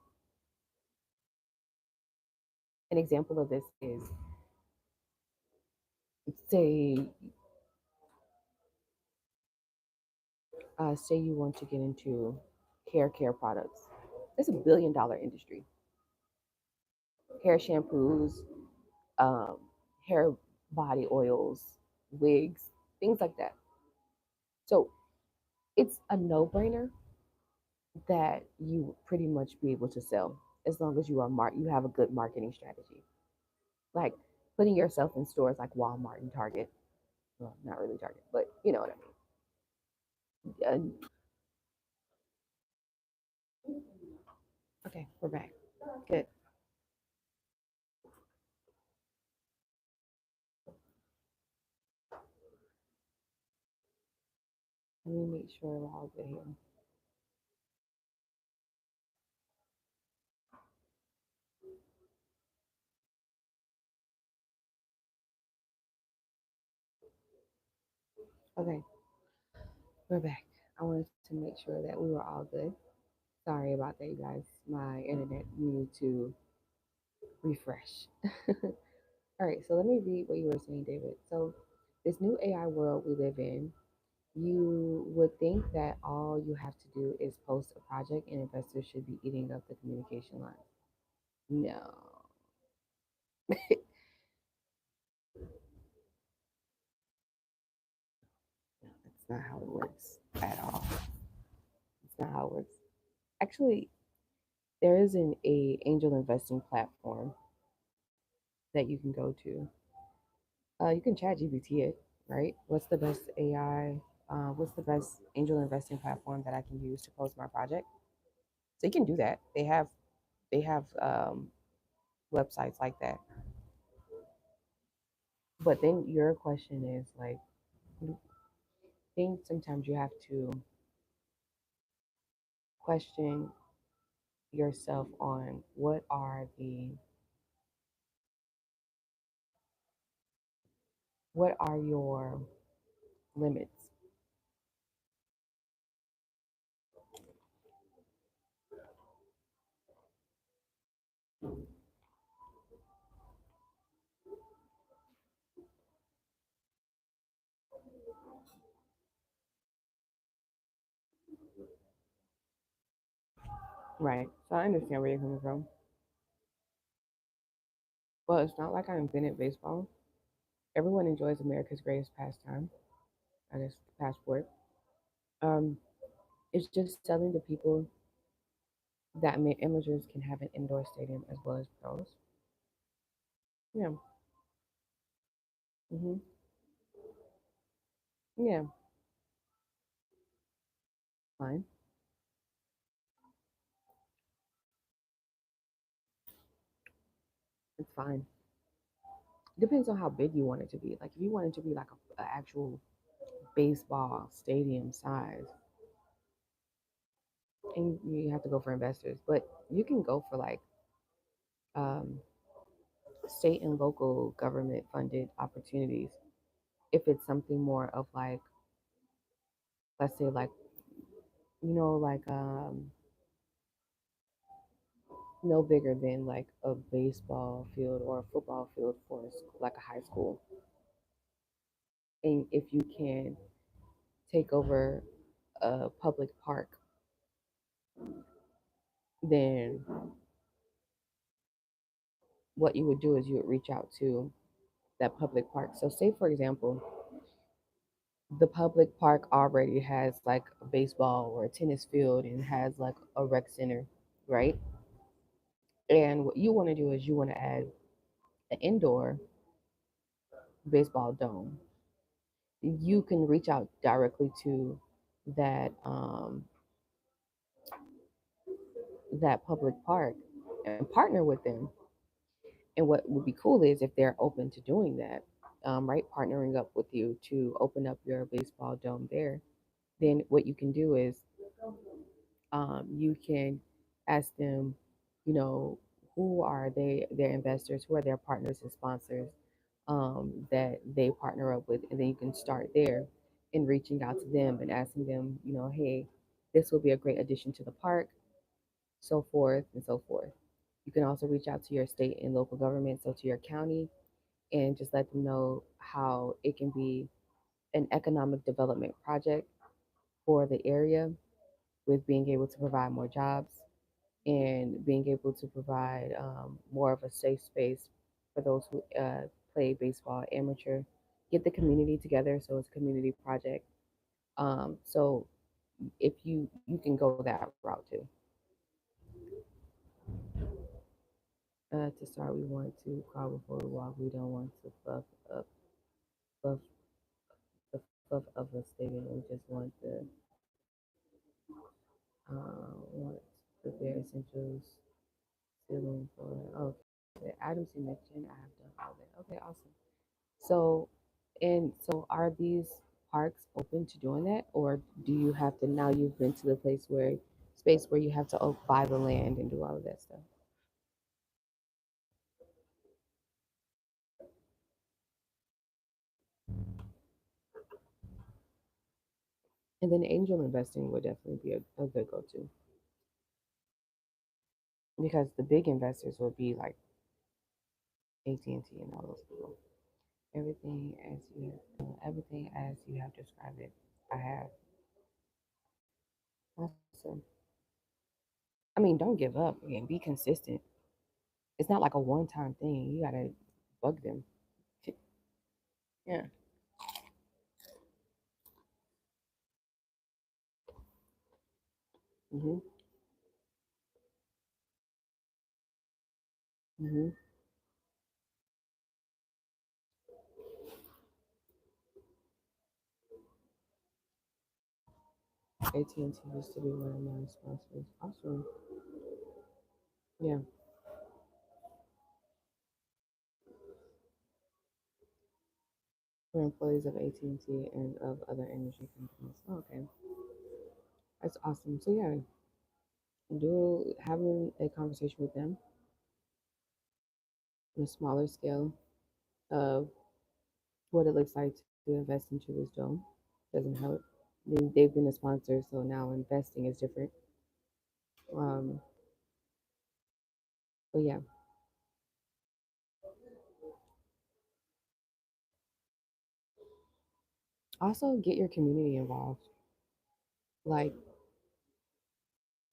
An example of this is, say say you want to get into hair care products. It's $1 billion industry. Hair shampoos, um, hair body oils, wigs, things like that. So it's a no-brainer that you pretty much be able to sell as long as you have a good marketing strategy. Like putting yourself in stores like Walmart and Target. Well, not really Target, but you know what I mean. Okay, we're back. Good. Let me make sure we're all good here. Okay, we're back. I wanted to make sure that we were all good. Sorry about that, you guys. My internet needed to refresh. All right, so let me read what you were saying, David. So, this new AI world we live in, you would think that all you have to do is post a project and investors should be eating up the communication line. No, no, that's not how it works at all. It's not how it works. Actually, there is a angel investing platform that you can go to. You can chat GPT it, right? What's the best AI? What's the best angel investing platform that I can use to post my project? So you can do that. They have websites like that. But then your question is like, I think sometimes you have to question yourself on what are your limits. Right. So I understand where you're coming from. Well, it's not like I invented baseball. Everyone enjoys America's greatest pastime. I guess passport. Um, it's just telling the people that amateurs can have an indoor stadium as well as pros. Yeah. Mhm. Yeah. Fine. It's fine. Depends on how big you want it to be. Like if you want it to be like a actual baseball stadium size, and you have to go for investors. But you can go for like um, state and local government funded opportunities if it's something more of like, let's say like like no bigger than like a baseball field or a football field for like a high school. And if you can take over a public park, then what you would do is you would reach out to that public park. So say for example, the public park already has like a baseball or a tennis field and has like a rec center, right? And what you want to do is you want to add an indoor baseball dome. You can reach out directly to that that public park and partner with them. And what would be cool is if they're open to doing that, right? Partnering up with you to open up your baseball dome there. Then what you can do is you can ask them, you know, who are their investors, who are their partners and sponsors that they partner up with, and then you can start there in reaching out to them and asking them, hey, this will be a great addition to the park, so forth and so forth. You can also reach out to your state and local government, so to your county, and just let them know how it can be an economic development project for the area with being able to provide more jobs and being able to provide more of a safe space for those who play baseball amateur, get the community together so it's a community project. So if you can go that route too. To start, we want to crawl before we walk. We don't want to up fluff the fluff of a stadium. We just want the want the bare essentials, ceiling for. Okay, items you mentioned, I have done all that. Okay, awesome. So, and so are these parks open to doing that, or do you have to now you've been to the space where you have to buy the land and do all of that stuff? And then angel investing would definitely be a good go-to because the big investors would be like AT&T and all those people. Everything as you have described it, I have. Awesome. I mean, don't give up. Again, be consistent. It's not like a one-time thing. You gotta bug them. Yeah. Mhm. Mhm. AT&T used to be one of my sponsors. Awesome. Yeah. We're employees of AT&T and of other energy companies. Oh, okay. That's awesome. So yeah. Do having a conversation with them on a smaller scale of what it looks like to invest into this dome doesn't hurt. They've been a sponsor, so now investing is different. Um, but yeah, also get your community involved. Like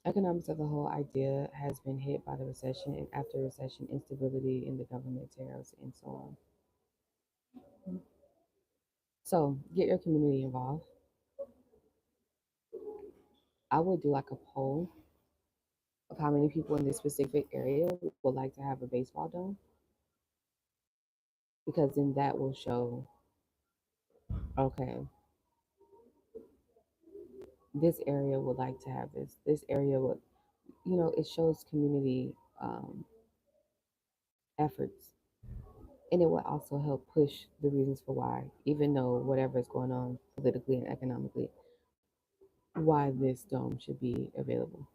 economics of the whole idea has been hit by the recession, and after recession, instability in the government, tariffs, and so on. So get your community involved. I would do like a poll of how many people in this specific area would like to have a baseball dome, because then that will show, okay, this area would like to have this. This area would, it shows community efforts, and it will also help push the reasons for why, even though whatever is going on politically and economically, why this dome should be available.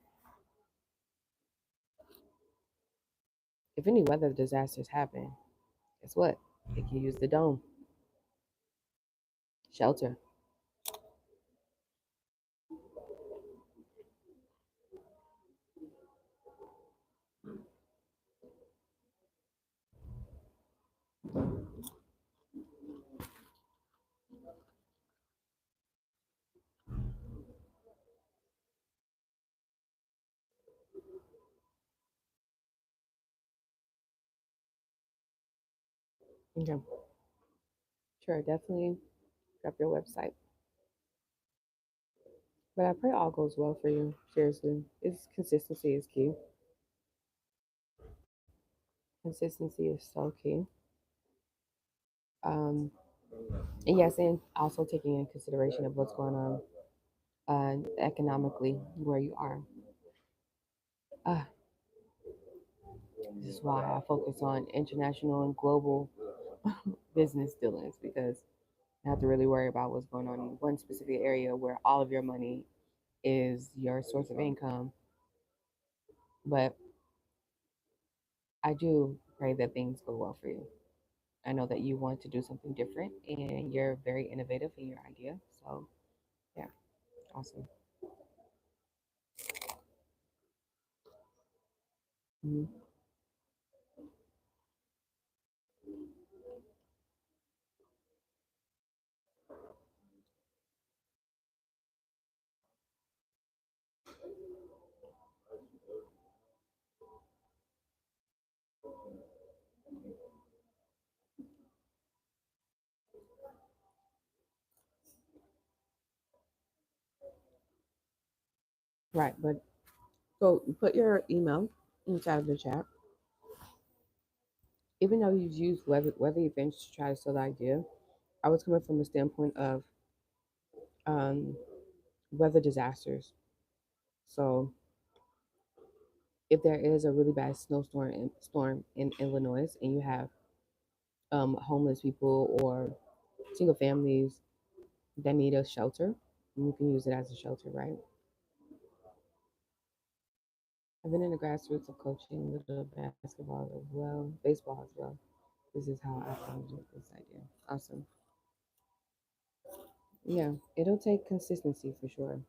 If any weather disasters happen, guess what? They can use the dome shelter. Okay, sure, definitely drop your website. But I pray all goes well for you. Seriously, it's consistency is key. Consistency is so key. Um, and yes, and also taking in consideration of what's going on economically where you are. Uh, this is why I focus on international and global business dealings, because you have to really worry about what's going on in one specific area where all of your money is your source of income. But I do pray that things go well for you. I know that you want to do something different and you're very innovative in your idea. So, yeah, awesome. Mhm. Right. But so put your email inside of the chat. Even though you've used weather events to try to sell the idea, I was coming from a standpoint of um, weather disasters. So if there is a really bad storm in Illinois, and you have homeless people or single families that need a shelter, you can use it as a shelter, right? I've been in the grassroots of coaching little basketball as well, baseball as well. This is how I found this idea. Awesome. Yeah, it'll take consistency for sure.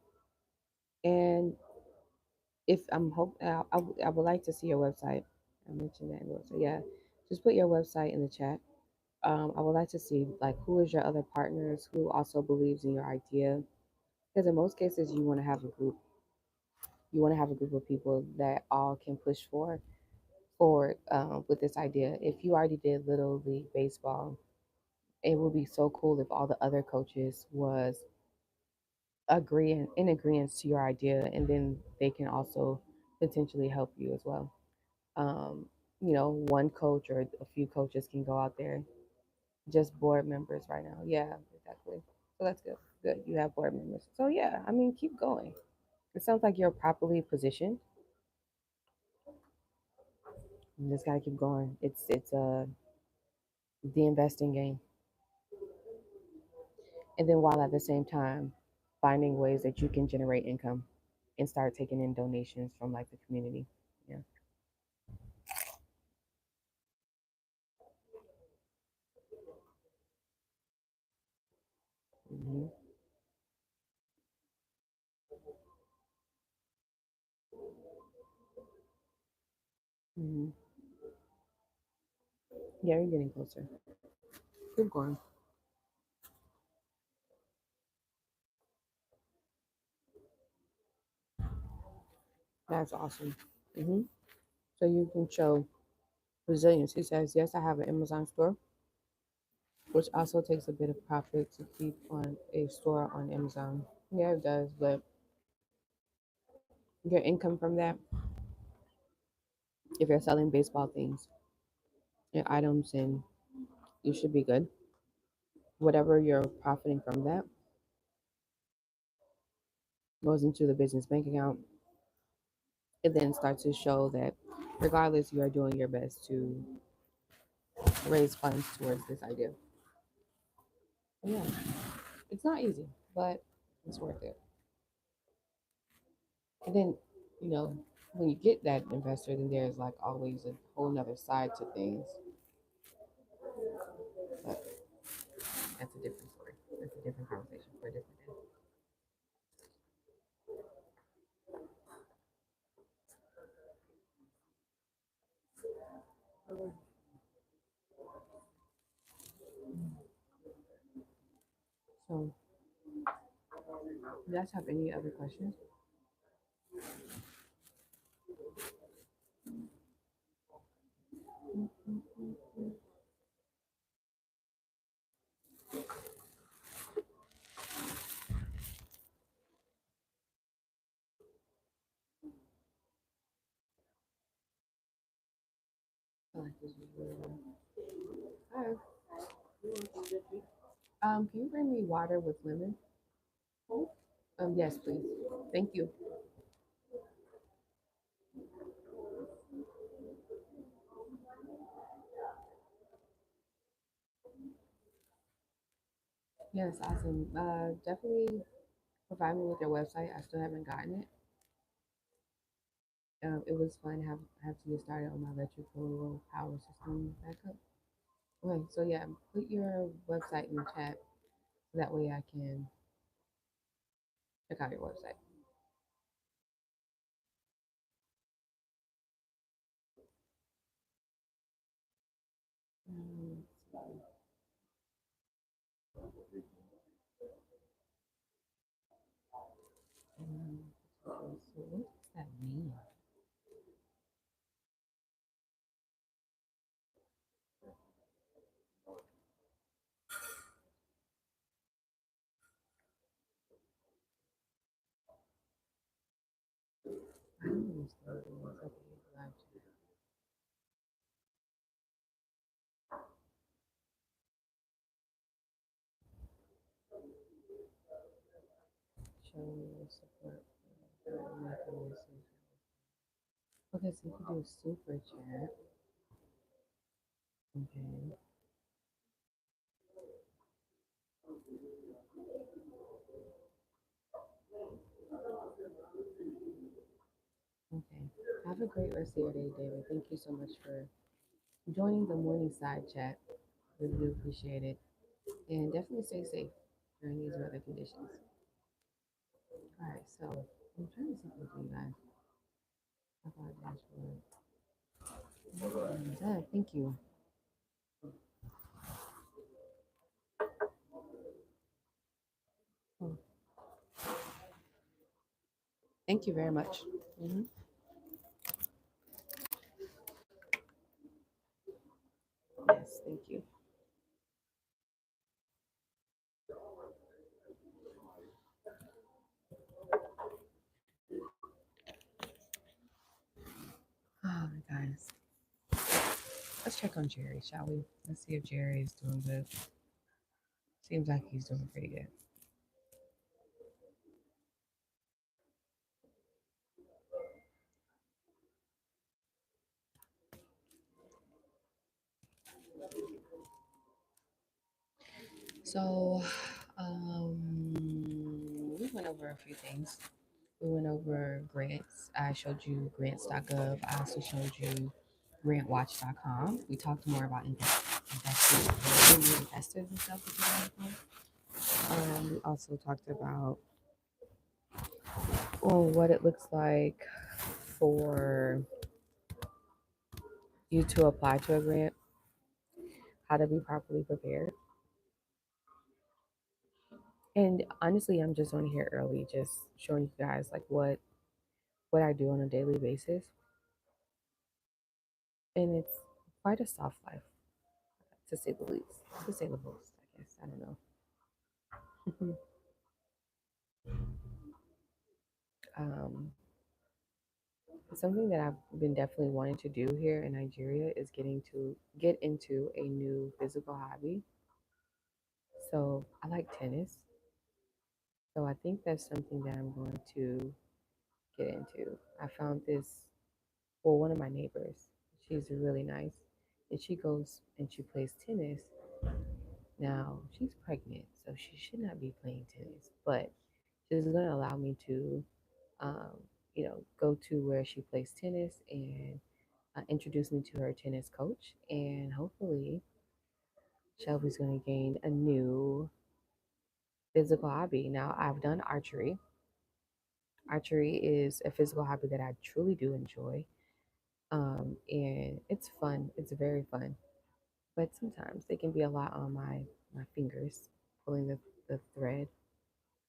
And if I'm hope, I would like to see your website. I mentioned that in the website. Yeah, just put your website in the chat. I would like to see like who is your other partners who also believes in your idea. Because in most cases, you want to have a group. You want to have a group of people that all can push forward with this idea. If you already did little league baseball, it would be so cool if all the other coaches was agreeing in agreement to your idea, and then they can also potentially help you as well. Um, one coach or a few coaches can go out there, just board members right now. Yeah, exactly. So that's good. Good. You have board members. So yeah, I mean, keep going. It sounds like you're properly positioned. You just gotta keep going. It's the investing game, and then while at the same time finding ways that you can generate income and start taking in donations from like the community. Yeah. Hmm. Hmm. Yeah, you're getting closer. Keep going. That's awesome. Hmm. So you can show resilience. He says, yes, I have an Amazon store, which also takes a bit of profit to keep on a store on Amazon. Yeah, it does, but your income from that, if you're selling baseball things and items, and you should be good. Whatever you're profiting from that goes into the business bank account. It then starts to show that regardless, you are doing your best to raise funds towards this idea. Yeah, it's not easy, but it's worth it. And then, you know, when you get that investor, then there's like always a whole nother side to things. But that's a different story. That's a different conversation for a different day. So, you guys have any other questions? I feel like this was really long. Hi. Can you bring me water with lemon? Yes, please. Thank you. Yes, awesome. Definitely provide me with your website. I still haven't gotten it. It was fun. Have to get started on my electrical power system backup. Okay, so yeah, put your website in the chat so that way I can check out your website. Um, so what does that mean? I don't understand what it means. Okay, live chat. Show me support mechanism. Okay, so you can do a super chat. Okay. Okay. Have a great rest of your day, David. Thank you so much for joining the morning side chat. Really do appreciate it. And definitely stay safe during these weather conditions. All right, so I'm trying to see something, guys. I apologize for that. Thank you. Oh, thank you very much. Hmm. Yes, thank you. Oh, guys. Let's check on Jerry, shall we? Let's see if Jerry is doing good. Seems like he's doing pretty good. So, we went over a few things. We went over grants. I showed you grants.gov. I also showed you GrantWatch.com. We talked more about investing, new investors and stuff, which is really fun. We also talked about what it looks like for you to apply to a grant, how to be properly prepared. And honestly, I'm just on here early, just showing you guys like what I do on a daily basis. And it's quite a soft life, to say the least, to say the most, I guess. I don't know. um, Something that I've been definitely wanting to do here in Nigeria is get into a new physical hobby. So I like tennis. So I think that's something that I'm going to get into. I found this, well, one of my neighbors, she's really nice, and she goes and she plays tennis. Now, she's pregnant, so she should not be playing tennis, but she's going to allow me to, um, go to where she plays tennis and introduce me to her tennis coach. And hopefully, Shelby's going to gain a new physical hobby. Now, I've done archery. Archery is a physical hobby that I truly do enjoy. And it's fun. It's very fun. But sometimes it can be a lot on my fingers, pulling the thread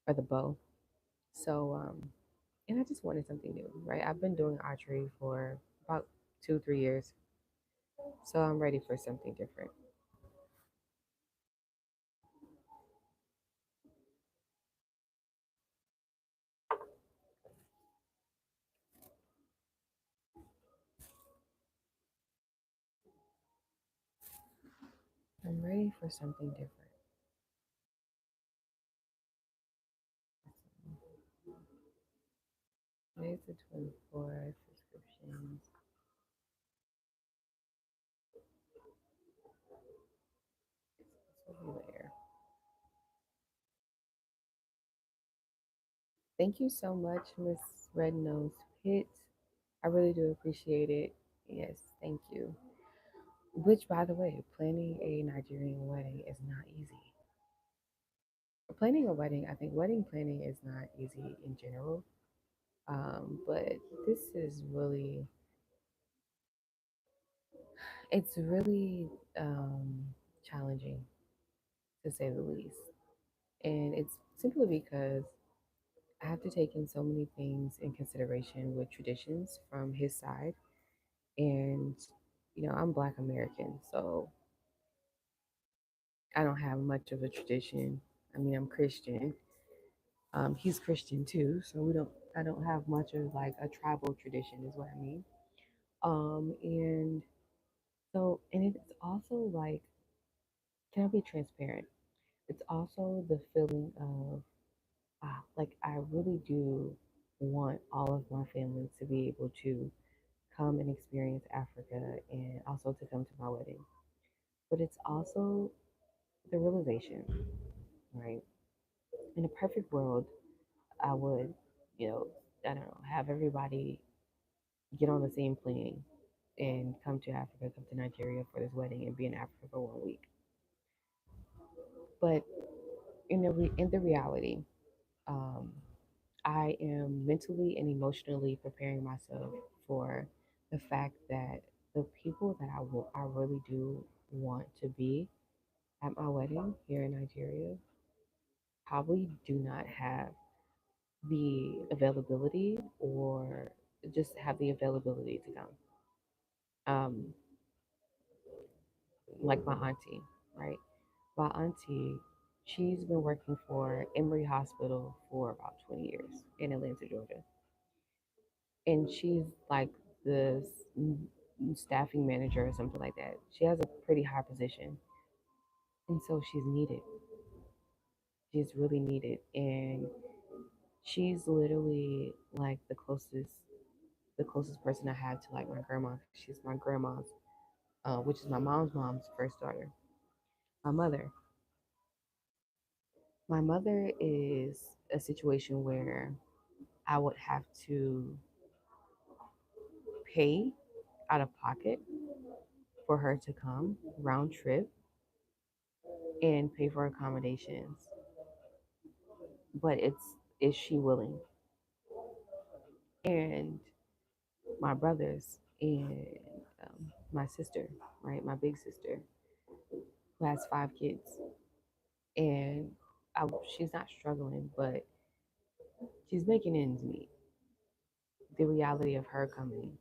or the bow. So, and I just wanted something new, right? I've been doing archery for about 2, 3 years, so I'm ready for something different. I'm ready for something different. Today's the 24th. Subscriptions. This will be there. Thank you so much, Miss Red Nose Pit. I really do appreciate it. Yes, thank you. Which, by the way, planning a Nigerian wedding is not easy. Planning a wedding, I think wedding planning is not easy in general. But this is really, it's really challenging to say the least. And it's simply because I have to take in so many things in consideration with traditions from his side. And, I'm Black American, so I don't have much of a tradition. I mean, I'm Christian. He's Christian too, so I don't have much of like a tribal tradition, is what I mean. And and it's also like, can I be transparent? It's also the feeling of, like, I really do want all of my family to be able to come and experience Africa and also to come to my wedding. But it's also the realization, right? In a perfect world, I would, you know, I don't know, have everybody get on the same plane and come to Africa, come to Nigeria for this wedding and be in Africa for 1 week. But in the reality, um, I am mentally and emotionally preparing myself for the fact that the people that I really do want to be at my wedding here in Nigeria probably do not have the availability or just have the availability to come. Um, like my auntie, right? My auntie, she's been working for Emory Hospital for about 20 years in Atlanta, Georgia. And she's like the staffing manager or something like that. She has a pretty high position. And so she's needed. She's really needed. And she's literally like the closest person I have to like my grandma. She's my grandma's, which is my mom's first daughter. My mother. My mother is a situation where I would have to pay out of pocket for her to come round trip and pay for accommodations. But it's is she willing? And my brothers and my sister, right, my big sister, who has 5 kids, and she's not struggling, but she's making ends meet. The reality of her coming,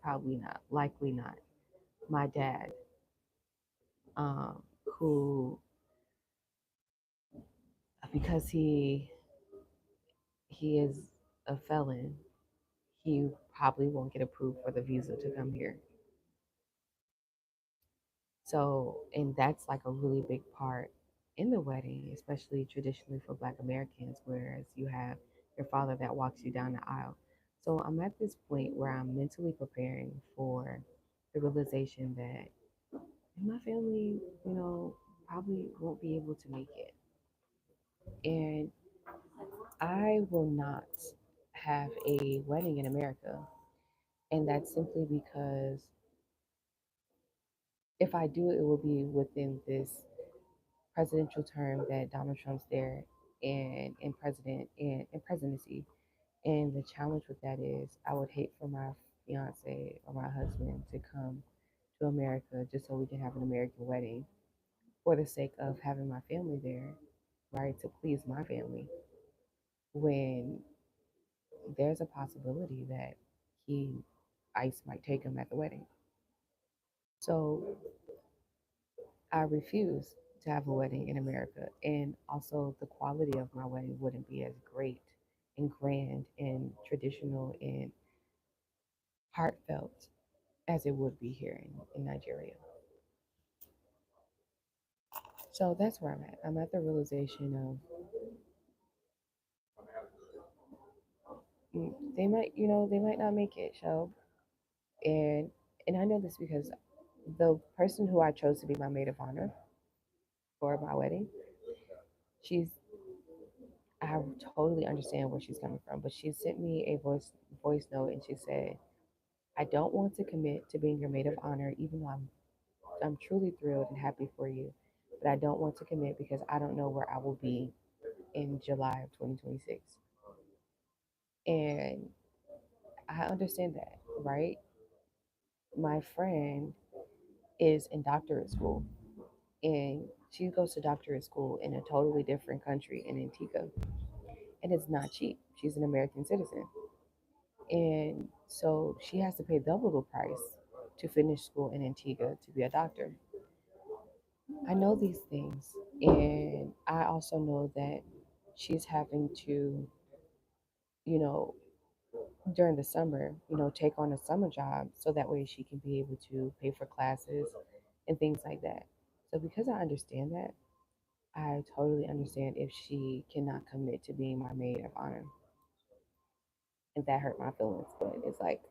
probably not, likely not. My dad, who because he is a felon, he probably won't get approved for the visa to come here. So, and that's like a really big part in the wedding, especially traditionally for Black Americans, whereas you have your father that walks you down the aisle. So I'm at this point where I'm mentally preparing for the realization that my family, probably won't be able to make it. And I will not have a wedding in America. And that's simply because if I do, it will be within this presidential term that Donald Trump's there and president and presidency. And the challenge with that is I would hate for my fiance or my husband to come to America just so we can have an American wedding for the sake of having my family there, right? To please my family when there's a possibility that he ICE might take him at the wedding. So I refuse to have a wedding in America. And also, the quality of my wedding wouldn't be as great and grand and traditional and heartfelt as it would be here in Nigeria. So that's where I'm at. I'm at the realization of they might not make it, so and and I know this because the person who I chose to be my maid of honor for my wedding, she's I totally understand where she's coming from, but she sent me a voice note and she said, "I don't want to commit to being your maid of honor, even though I'm truly thrilled and happy for you, but I don't want to commit because I don't know where I will be in July of 2026." And I understand that, right? My friend is in doctorate school and she goes to doctorate school in a totally different country in Antigua, and it's not cheap. She's an American citizen. And so she has to pay double the price to finish school in Antigua to be a doctor. I know these things. And I also know that she's having to, you know, during the summer, take on a summer job so that way she can be able to pay for classes and things like that. So because I understand that, I totally understand if she cannot commit to being my maid of honor. And that hurt my feelings. But it's like,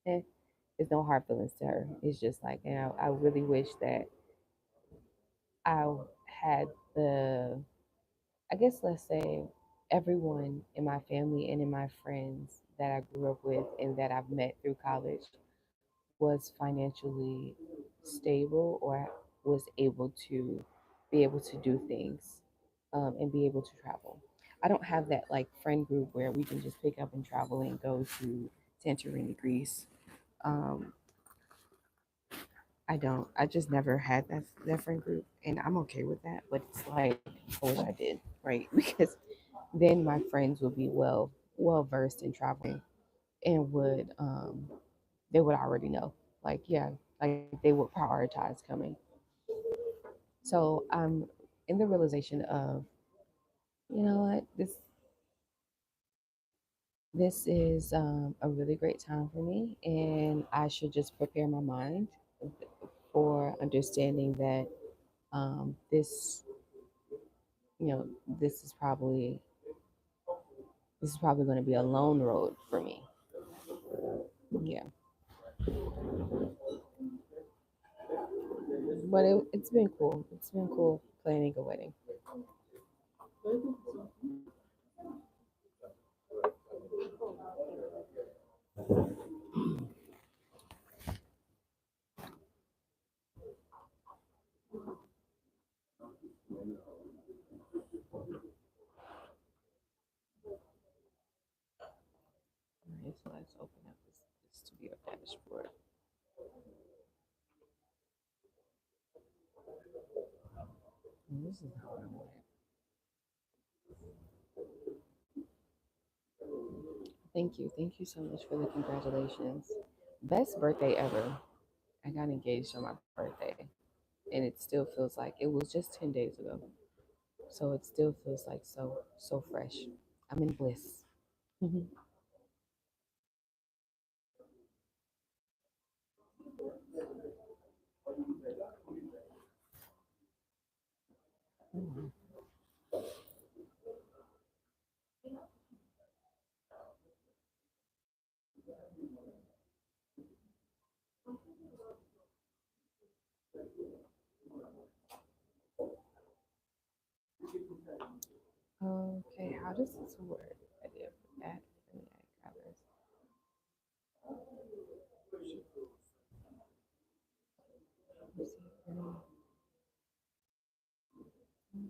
eh, there's no hard feelings to her. It's just like, I really wish that I had the, I guess, let's say, everyone in my family and in my friends that I grew up with and that I've met through college was financially stable or was able to be able to do things and be able to travel. I don't have that like friend group where we can just pick up and travel and go to Santorini, Greece. Um, I don't. I just never had that friend group, and I'm okay with that. But it's like I wish I did, right? Because then my friends would be well versed in traveling and they would already know. Like yeah, like they would prioritize coming. So I'm in the realization of you know what this is a really great time for me, and I should just prepare my mind for understanding that this you know, this is probably this is probably going to be a lone road for me. Yeah, but it's been cool. It's been cool planning a wedding. Alright, so let's open up this studio dashboard. And this is how I want it. Thank you so much for the congratulations. Best birthday ever. I got engaged on my birthday, and it still feels like it was just 10 days ago. So it still feels like so fresh. I'm in bliss. Mhm. Mhm. Okay, how does this work? I did add any covers. Let's see if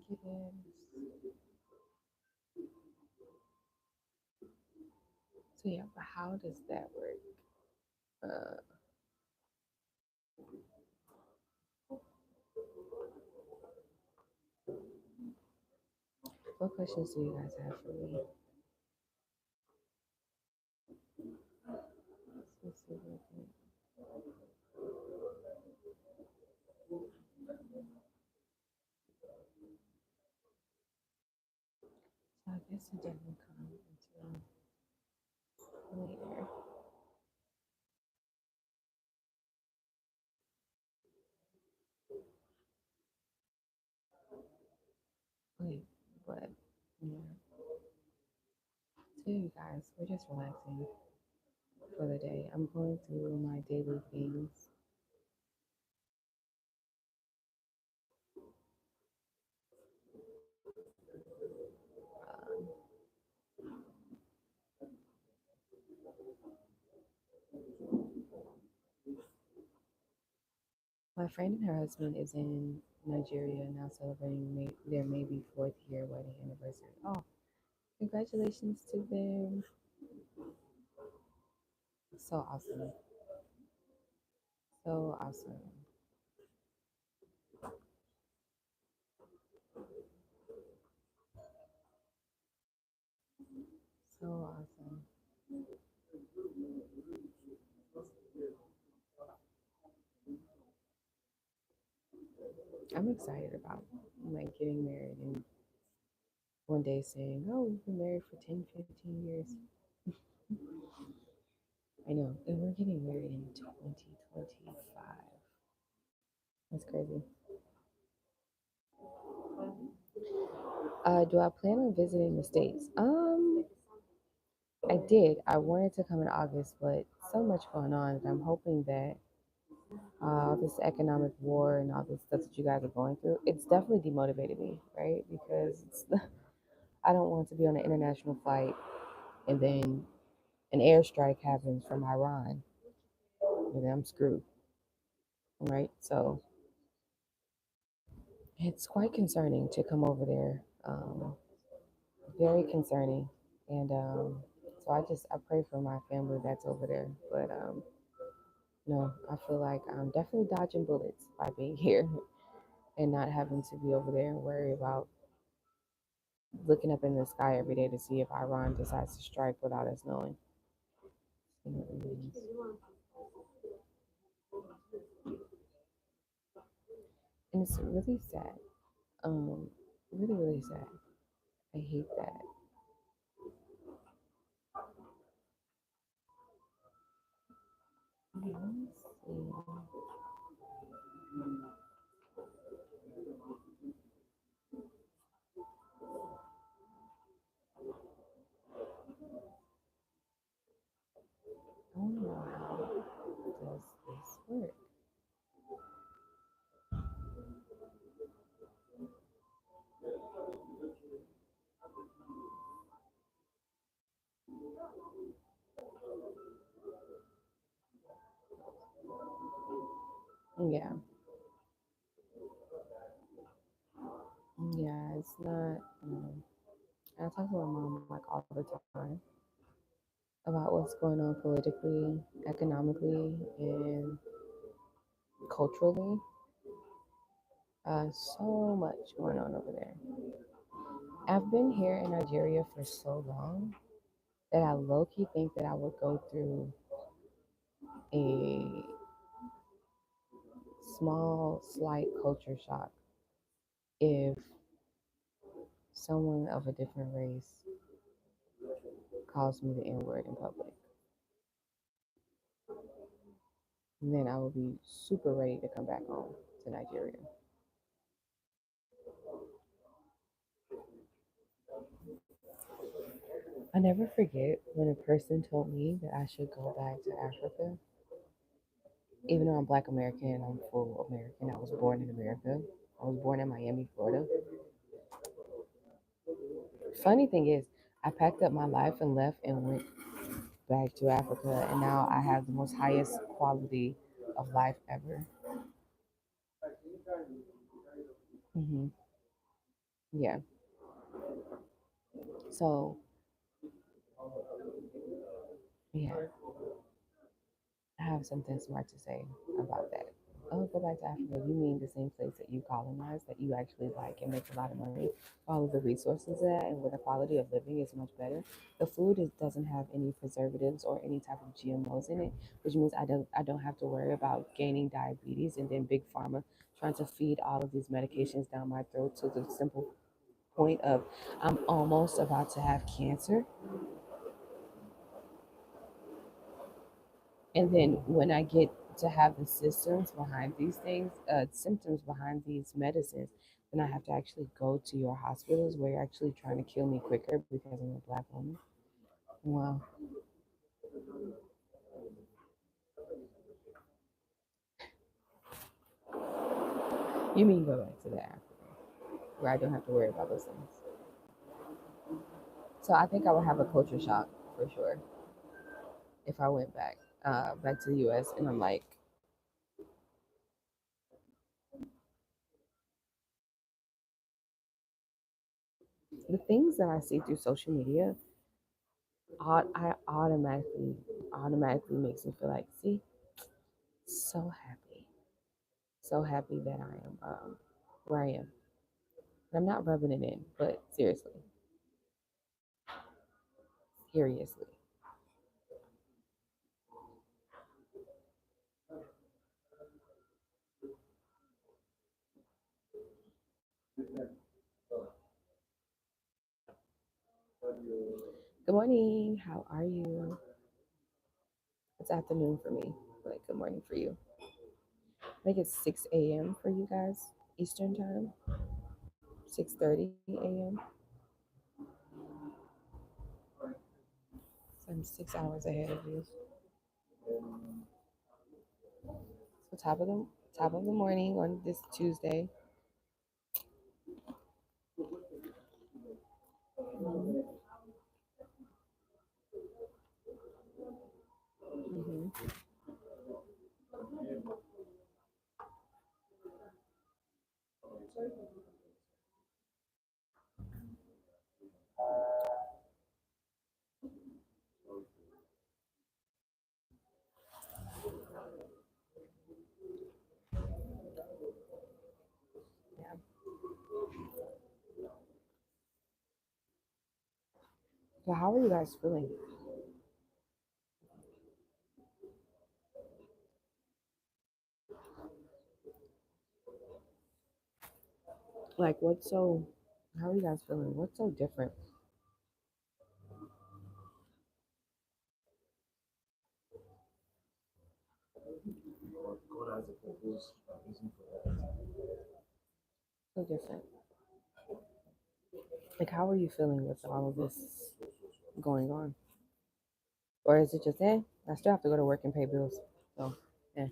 get in. So yeah, but how does that work? Uh, what questions do you guys have for me? Let's see what I can- So I guess it didn't come until later. Wait, but yeah. So you guys, we're just relaxing for the day. I'm going through my daily things. Um, my friend and her husband is in Nigeria now celebrating their maybe fourth year wedding anniversary. Oh, congratulations to them. So awesome. So awesome. So awesome. I'm excited about like getting married and one day saying, oh, we've been married for 10, 15 years. I know. And we're getting married in 2025. That's crazy. Do I plan on visiting the States? I did. I wanted to come in August, but so much going on. And I'm hoping that all this economic war and all this stuff that you guys are going through, it's definitely demotivated me, right? Because I don't want to be on an international flight and then an airstrike happens from Iran, and then I'm screwed, right? So it's quite concerning to come over there. Very concerning, and so I pray for my family that's over there. But no, I feel like I'm definitely dodging bullets by being here and not having to be over there and worry about looking up in the sky every day to see if Iran decides to strike without us knowing. You know what it means. And it's really sad. Really sad. I hate that. Let me see. I don't know how does this work. Yeah, yeah, it's not. I talk to my mom like all the time about what's going on politically, economically, and culturally. So much going on over there. I've been here in Nigeria for so long that I low key think that I would go through a small, slight culture shock if someone of a different race calls me the N word in public. And then I would be super ready to come back home to Nigeria. I never forget when a person told me that I should go back to Africa. Even though I'm Black American, I'm full American. I was born in America. I was born in Miami, Florida. Funny thing is, I packed up my life and left and went back to Africa, and now I have the most highest quality of life ever. hmm Yeah. So, yeah, I have something smart to say about that. Oh, go back to Africa. You mean the same place that you colonized, that you actually like and make a lot of money, all of the resources there, and where the quality of living is much better. The food doesn't have any preservatives or any type of GMOs in it, which means I don't have to worry about gaining diabetes and then big pharma trying to feed all of these medications down my throat to the simple point of I'm almost about to have cancer. And then when I get to have the symptoms behind these medicines, then I have to actually go to your hospitals where you're actually trying to kill me quicker because I'm a Black woman. Wow. You mean go back to the Africa where I don't have to worry about those things. So I think I would have a culture shock for sure if I went back to the US and I'm like, the things that I see through social media, I automatically makes me feel like, see, so happy. So happy that I am where I am. And I'm not rubbing it in, but seriously, seriously. Good morning. How are you? It's afternoon for me, but good morning for you. I think it's 6 a.m. for you guys, Eastern time. 6:30 a.m. So I'm 6 hours ahead of you. So top of the morning on this Tuesday. hmm hmm Yeah. So how are you guys feeling? Like, what's so? How are you guys feeling? What's so different? So different. Like, how are you feeling with all of this going on? Or is it just, I still have to go to work and pay bills. So, eh.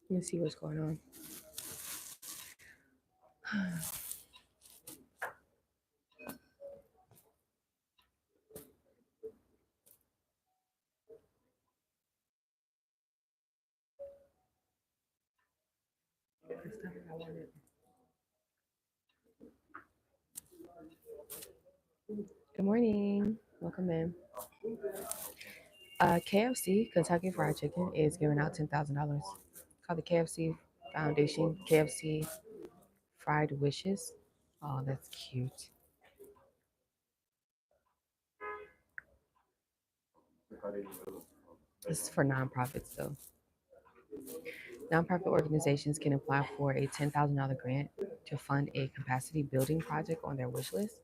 Let's see what's going on. That's not what I wanted. Good morning. Welcome in. KFC, Kentucky Fried Chicken, is giving out $10,000. Called the KFC Foundation, KFC Fried Wishes. Oh, that's cute. This is for nonprofits, though. Nonprofit organizations can apply for a $10,000 grant to fund a capacity building project on their wish list.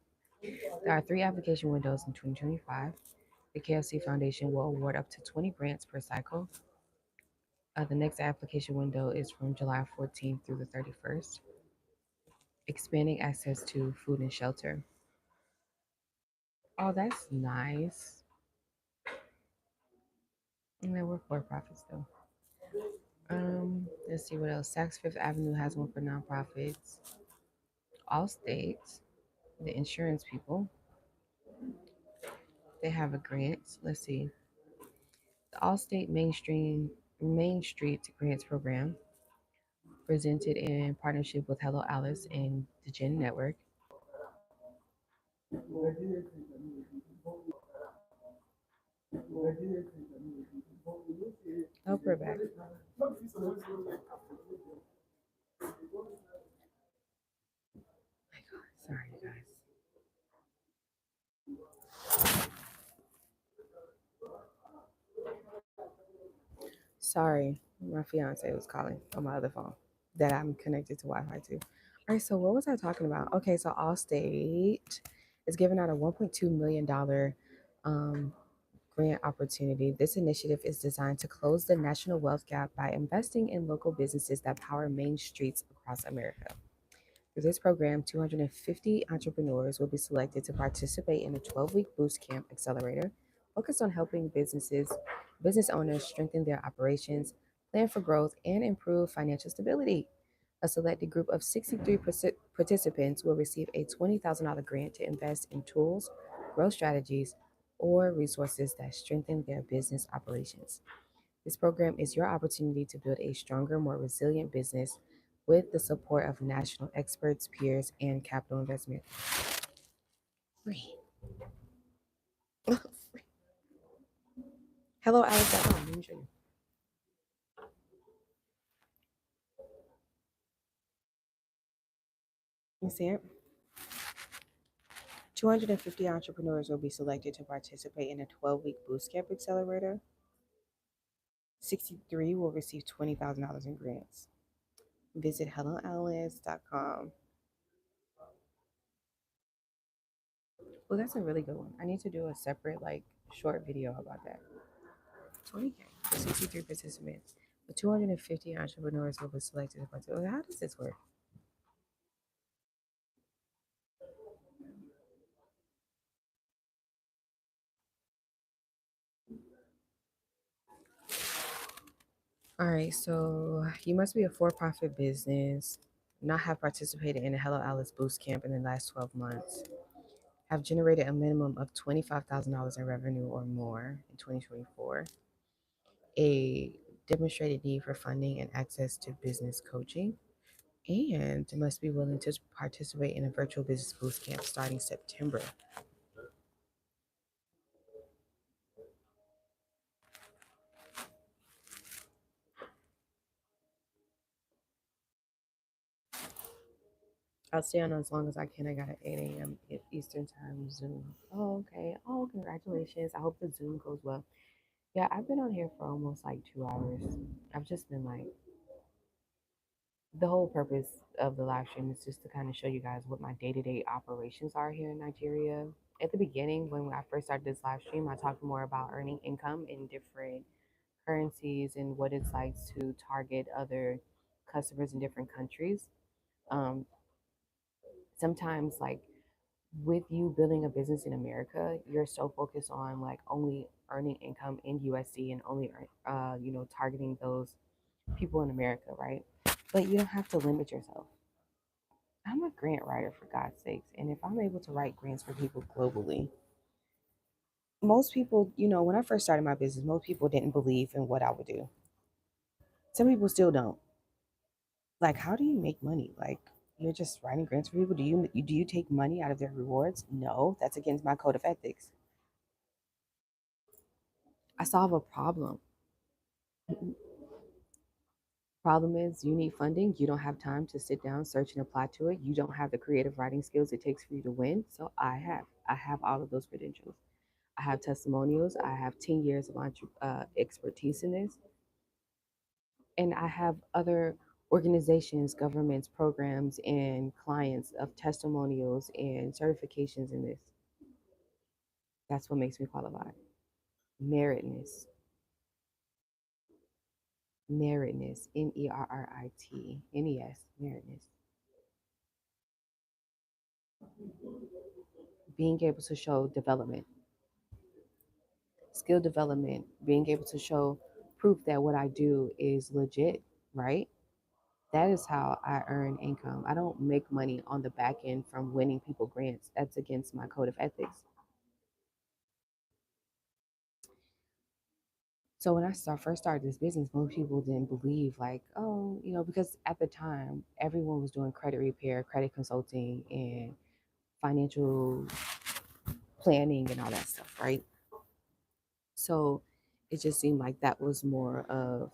There are three application windows in 2025. The KFC Foundation will award up to 20 grants per cycle. The next application window is from July 14th through the 31st. Expanding access to food and shelter. Oh, that's nice. And then we're for profits though. Let's see what else. Saks Fifth Avenue has one for nonprofits. Allstate, the insurance people, they have a grant. Let's see. The Allstate Main Street Grants Program, presented in partnership with Hello Alice and the Gen Network. I'll put it back. Sorry, you guys. Sorry, my fiance was calling on my other phone that I'm connected to Wi-Fi to. All right, so what was I talking about? Okay, so Allstate is giving out a $1.2 million um, grant opportunity. This initiative is designed to close the national wealth gap by investing in local businesses that power main streets across America. Through this program, 250 entrepreneurs will be selected to participate in a 12-week boost camp accelerator focused on helping business owners strengthen their operations, plan for growth, and improve financial stability. A selected group of 63 participants will receive a $20,000 grant to invest in tools, growth strategies, or resources that strengthen their business operations. This program is your opportunity to build a stronger, more resilient business with the support of national experts, peers, and capital investment. Free. Hello, Alex.com. Let me show you. You see it? 250 entrepreneurs will be selected to participate in a 12-week boost camp accelerator. 63 will receive $20,000 in grants. Visit helloalice.com. Well, that's a really good one. I need to do a separate, short video about that. 20K for 63 participants. The 250 entrepreneurs will be selected to participate. How does this work? All right, so you must be a for-profit business, not have participated in a Hello Alice Boost Camp in the last 12 months, have generated a minimum of $25,000 in revenue or more in 2024, a demonstrated need for funding and access to business coaching, and must be willing to participate in a virtual business boost camp starting September. I'll stay on as long as I can. I got an 8 a.m. Eastern time Zoom. Oh, okay. Oh, congratulations. I hope the Zoom goes well. Yeah, I've been on here for almost like 2 hours. I've just been the whole purpose of the live stream is just to kind of show you guys what my day to day operations are here in Nigeria. At the beginning, when I first started this live stream, I talked more about earning income in different currencies and what it's like to target other customers in different countries. Um, sometimes like with you building a business in America, you're so focused on like only earning income in USD and only targeting those people in America, right? But you don't have to limit yourself. I'm a grant writer for God's sakes, and if I'm able to write grants for people globally, most people, when I first started my business, most people didn't believe in what I would do. Some people still don't. Like, how do you make money? Like, you're just writing grants for people. Do you take money out of their rewards? No, that's against my code of ethics. I solve a problem. Problem is, you need funding. You don't have time to sit down, search, and apply to it. You don't have the creative writing skills it takes for you to win. So I have all of those credentials. I have testimonials. I have 10 years of expertise in this, and I have other organizations, governments, programs, and clients of testimonials and certifications in this. That's what makes me qualified. Meritness, meritness, meritness, meritness. Being able to show development, skill development, being able to show proof that what I do is legit, right? That is how I earn income. I don't make money on the back end from winning people grants. That's against my code of ethics. So when I first started this business, most people didn't believe, like, oh, because at the time everyone was doing credit repair, credit consulting, and financial planning and all that stuff, right? So it just seemed like that was more of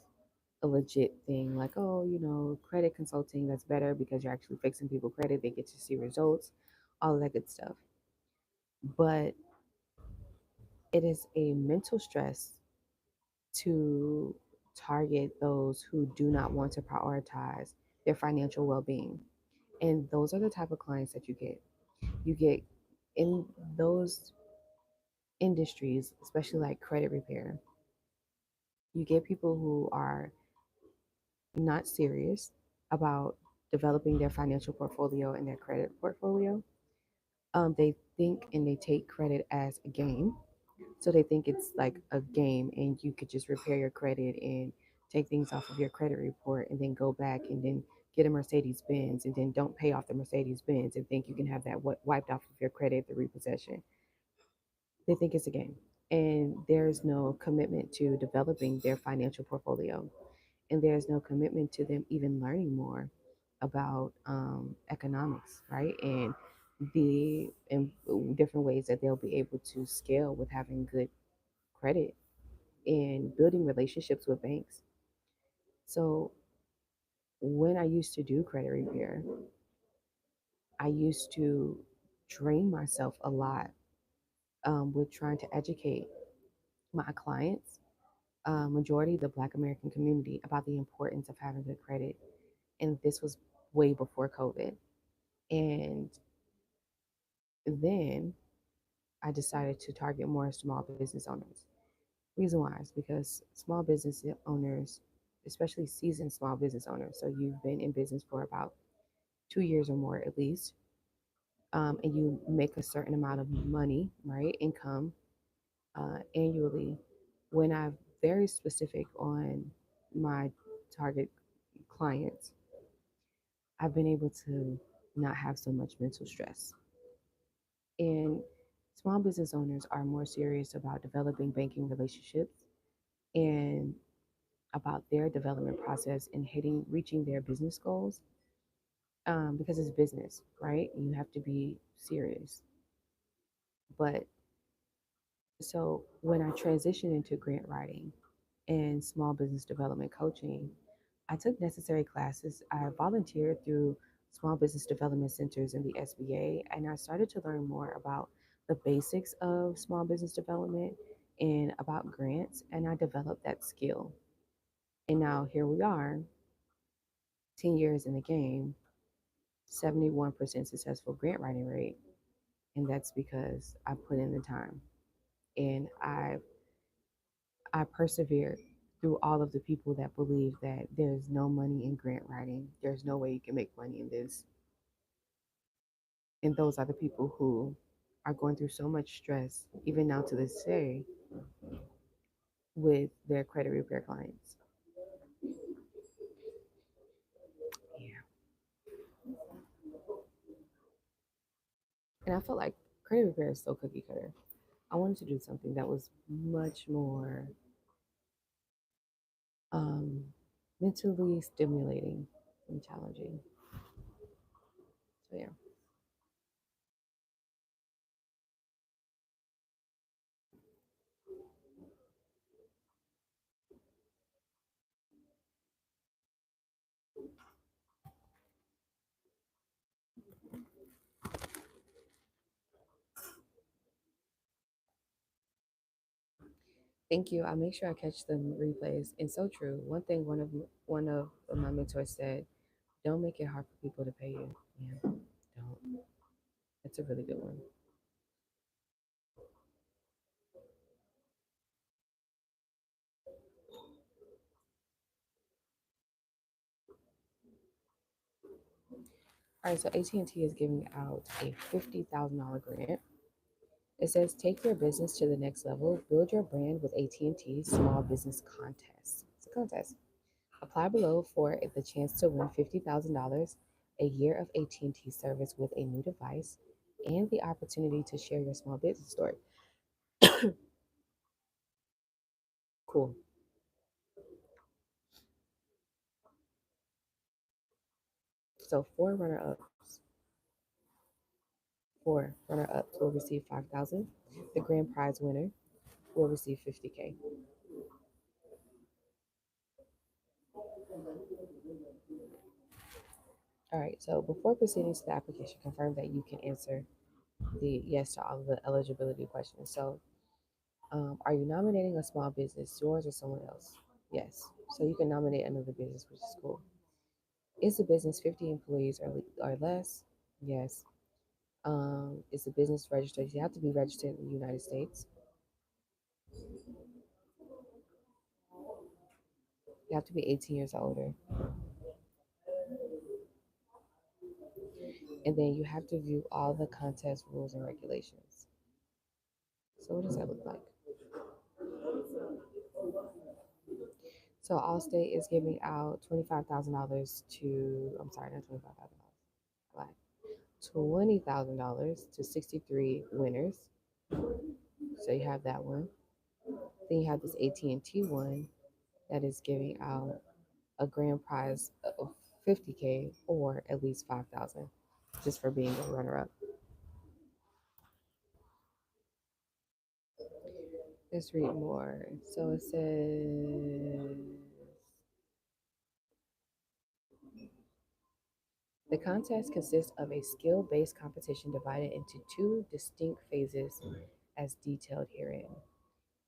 a legit thing. Like, oh, credit consulting, that's better because you're actually fixing people credit. They get to see results, all of that good stuff. But it is a mental stress to target those who do not want to prioritize their financial well-being. And those are the type of clients that you get. You get in those industries, especially like credit repair, you get people who are not serious about developing their financial portfolio and their credit portfolio. They think and they take credit as a game. So they think it's like a game and you could just repair your credit and take things off of your credit report and then go back and then get a Mercedes Benz and then don't pay off the Mercedes Benz and think you can have that wiped off of your credit through repossession. They think it's a game. And there's no commitment to developing their financial portfolio. And there's no commitment to them even learning more about economics, right? And the and different ways that they'll be able to scale with having good credit and building relationships with banks. So when I used to do credit repair, I used to drain myself a lot with trying to educate my clients, majority of the Black American community, about the importance of having good credit. And this was way before COVID. And then I decided to target more small business owners. Reason why is because small business owners, especially seasoned small business owners, so you've been in business for about 2 years or more at least, and you make a certain amount of money, right, income annually. When I'm very specific on my target clients, I've been able to not have so much mental stress. And small business owners are more serious about developing banking relationships and about their development process and reaching their business goals, because it's business, right? You have to be serious. But so when I transitioned into grant writing and small business development coaching, I took necessary classes. I volunteered through small business development centers in the SBA, and I started to learn more about the basics of small business development and about grants, and I developed that skill. And now here we are, 10 years in the game, 71% successful grant writing rate, and that's because I put in the time and I persevered through all of the people that believe that there's no money in grant writing. There's no way you can make money in this. And those are the people who are going through so much stress, even now to this day, with their credit repair clients. Yeah. And I felt like credit repair is so cookie cutter. I wanted to do something that was much more um, mentally stimulating and challenging. So yeah. Thank you. I'll make sure I catch the replays. And so true. One thing one of my mentors said, don't make it hard for people to pay you. Yeah, don't. That's a really good one. All right, so AT&T is giving out a $50,000 grant. It says take your business to the next level. Build your brand with AT&T Small Business Contest. It's a contest. Apply below for the chance to win $50,000, a year of AT&T service with a new device, and the opportunity to share your small business story. Cool. So four runner-ups will receive 5,000. The grand prize winner will receive 50K. All right. So before proceeding to the application, confirm that you can answer the yes to all of the eligibility questions. So, are you nominating a small business, yours or someone else? Yes. So you can nominate another business, which is cool. Is the business 50 employees or less? Yes. Is the business registered? You have to be registered in the United States. You have to be 18 years or older. And then you have to view all the contest rules and regulations. So what does that look like? So Allstate is giving out $25,000 to, I'm sorry, not $25,000, $20,000 to 63 winners. So you have that one. Then you have this AT&T one that is giving out a grand prize of 50K or at least 5,000 just for being a runner up. Let's read more. So it says the contest consists of a skill based competition divided into two distinct phases as detailed herein.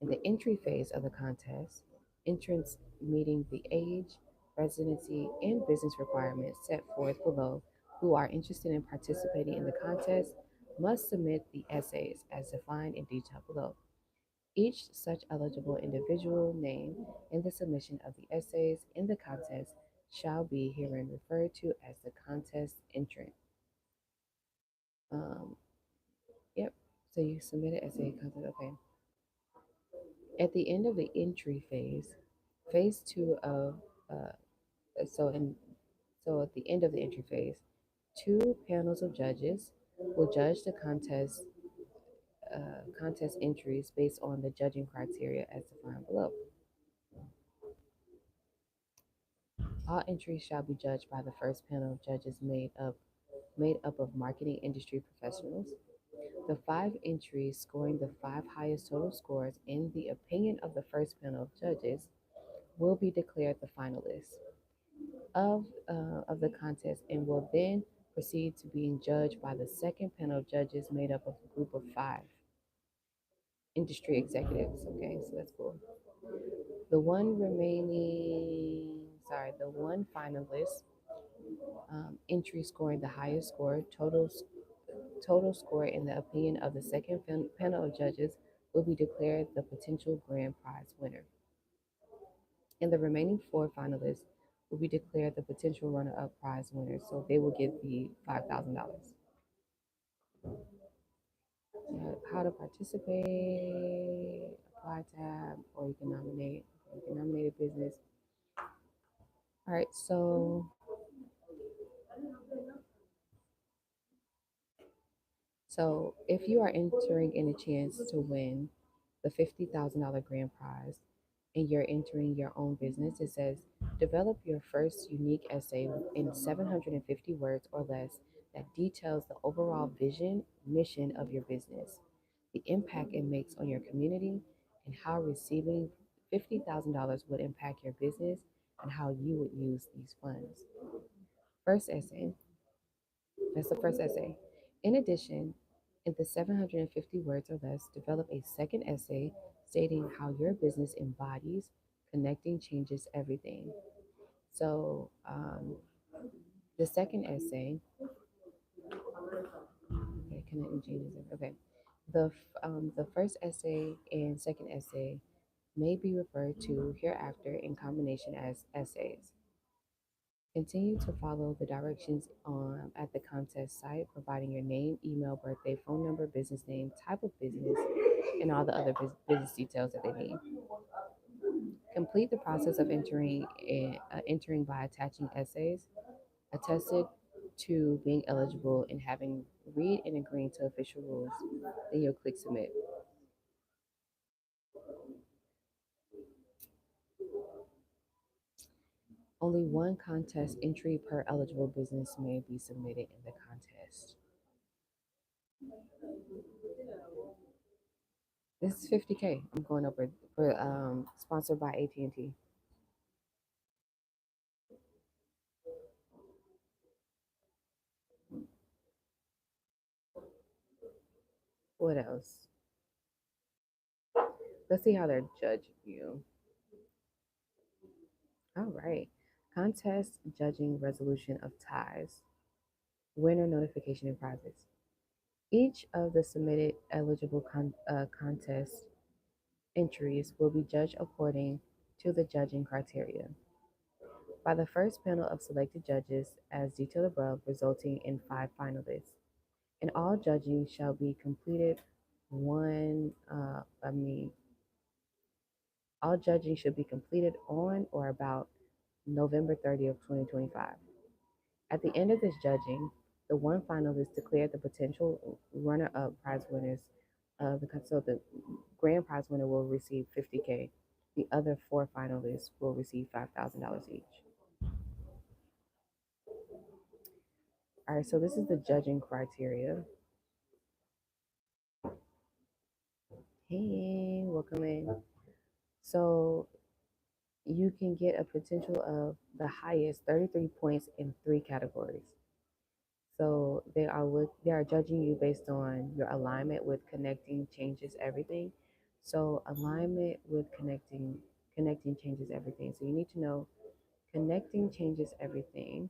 In the entry phase of the contest, entrants meeting the age, residency, and business requirements set forth below who are interested in participating in the contest must submit the essays as defined in detail below. Each such eligible individual name in the submission of the essays in the contest shall be herein referred to as the contest entrant. Um, yep. So you submit an essay contest. Okay. At the end of the entry phase, phase two of uh, so in so at the end of the entry phase, two panels of judges will judge the contest entries based on the judging criteria as defined below. All entries shall be judged by the first panel of judges made up of marketing industry professionals. The five entries scoring the five highest total scores in the opinion of the first panel of judges will be declared the finalists of the contest and will then proceed to being judged by the second panel of judges made up of a group of five industry executives. Okay, so that's cool. The one finalist entry scoring the highest score, total score in the opinion of the second panel of judges will be declared the potential grand prize winner. And the remaining four finalists will be declared the potential runner-up prize winners. So they will get the $5,000. How to participate, apply tab, or you can nominate. You can nominate a business. All right, so if you are entering in a chance to win the $50,000 grand prize and you're entering your own business, it says develop your first unique essay in 750 words or less that details the overall vision, mission of your business, the impact it makes on your community, and how receiving $50,000 would impact your business and how you would use these funds. First essay. That's the first essay. In addition, in the 750 words or less, develop a second essay stating how your business embodies connecting changes everything. So, the second essay, okay, connecting changes. Okay, the first essay and second essay may be referred to hereafter in combination as essays. Continue to follow the directions at the contest site, providing your name, email, birthday, phone number, business name, type of business, and all the other business details that they need. Complete the process of entering by attaching essays attested to being eligible and having read and agreeing to official rules. Then you'll click submit. Only one contest entry per eligible business may be submitted in the contest. This is 50K. I'm going over for sponsored by AT&T. What else? Let's see how they're judging you. All right. Contest judging resolution of ties. Winner notification and prizes. Each of the submitted eligible contest entries will be judged according to the judging criteria by the first panel of selected judges as detailed above, resulting in 5 finalists. And all judging shall be completed one, I mean, all judging should be completed on or about November 30th, 2025. At the end of this judging, the one finalist declared the potential runner-up prize winners of the grand prize winner will receive 50K. The other 4 finalists will receive $5,000 each. All right, so this is the judging criteria. Hey, welcome in. So you can get a potential of the highest 33 points in 3 categories. So they are judging you based on your alignment with connecting changes everything. So alignment with connecting changes everything. So you need to know connecting changes everything.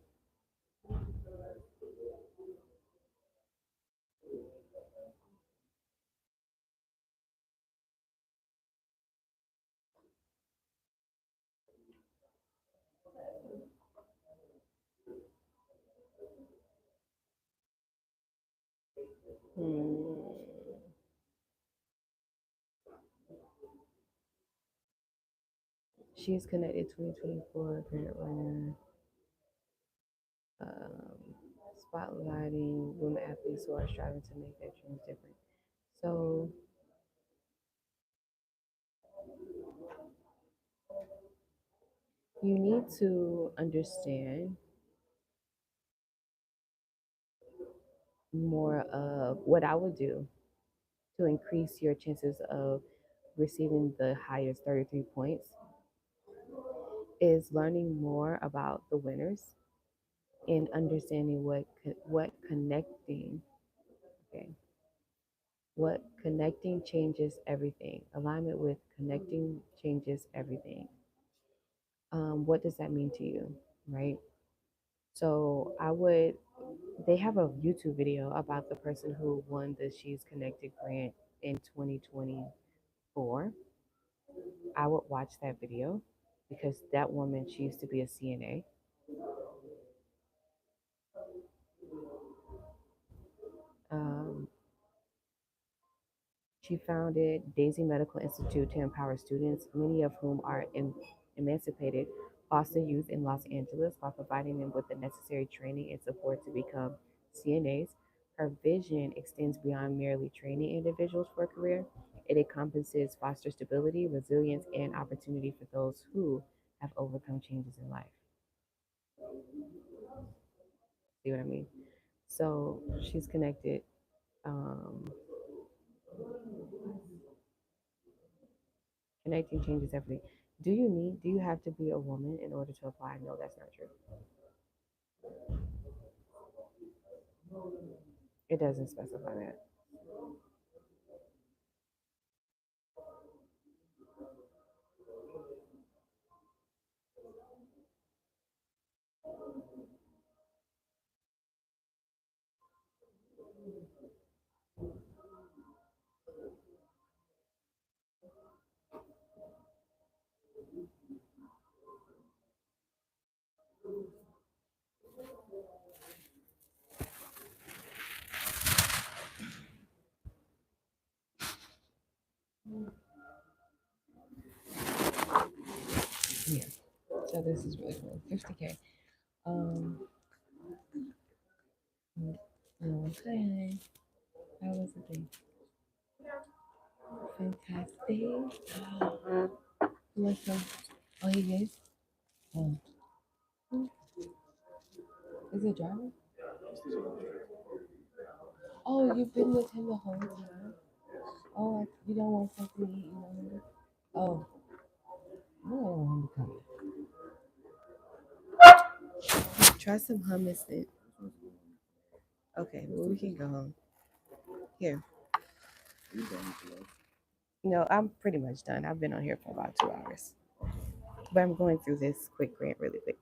Hmm. She's connected 2024 grant winner. Um, Spotlighting women athletes who are striving to make their dreams different. So you need to understand more of what I would do to increase your chances of receiving the highest 33 points is learning more about the winners and understanding what connecting, okay, what connecting changes everything. Alignment with connecting changes everything. What does that mean to you, right? So they have a YouTube video about the person who won the She's Connected grant in 2024. I would watch that video because that woman, she used to be a CNA. She founded Daisy Medical Institute to empower students, many of whom are emancipated foster youth in Los Angeles, while providing them with the necessary training and support to become CNAs. Her vision extends beyond merely training individuals for a career. It encompasses foster stability, resilience, and opportunity for those who have overcome changes in life. See what I mean? So she's connected. Um, Connecting changes everything. Do you have to be a woman in order to apply? No, that's not true. It doesn't specify that. Yeah. So this is really cool. 50K. Um, okay. How was the day? Fantastic. What's up? Oh, he is? Oh. Is it driving? Oh, you've been with him the whole time? Oh, you don't want something to eat, you know? Oh, I don't want him to come. Try some hummus then. Okay, well, we can go home. Here. No, I'm pretty much done. I've been on here for about 2 hours. But I'm going through this quick grant really quick.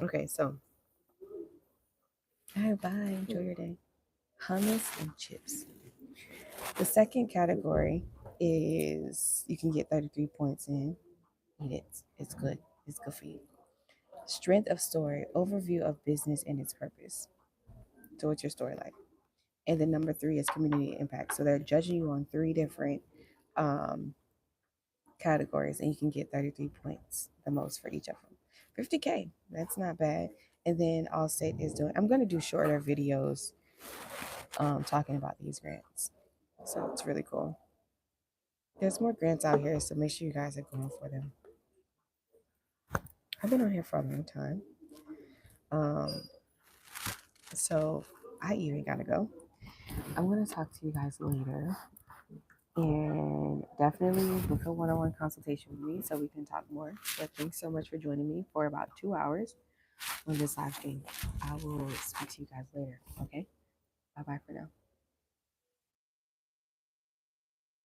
Okay, so, all right, bye. Enjoy your day. Hummus and chips. The second category is you can get 33 points in. Eat it. It's good. It's good for you. Strength of story, overview of business and its purpose. So, what's your story like? And then number three is community impact. So, they're judging you on three different um, categories, and you can get 33 points, the most for each of them. 50K, that's not bad. And then Allstate is doing, I'm going to do shorter videos talking about these grants. So, it's really cool. There's more grants out here, so make sure you guys are going for them. I've been on here for a long time. Um, so I even gotta go. I'm gonna talk to you guys later. And definitely book a one-on-one consultation with me so we can talk more. But thanks so much for joining me for about 2 hours on this live stream. I will speak to you guys later. Okay? Bye bye for now.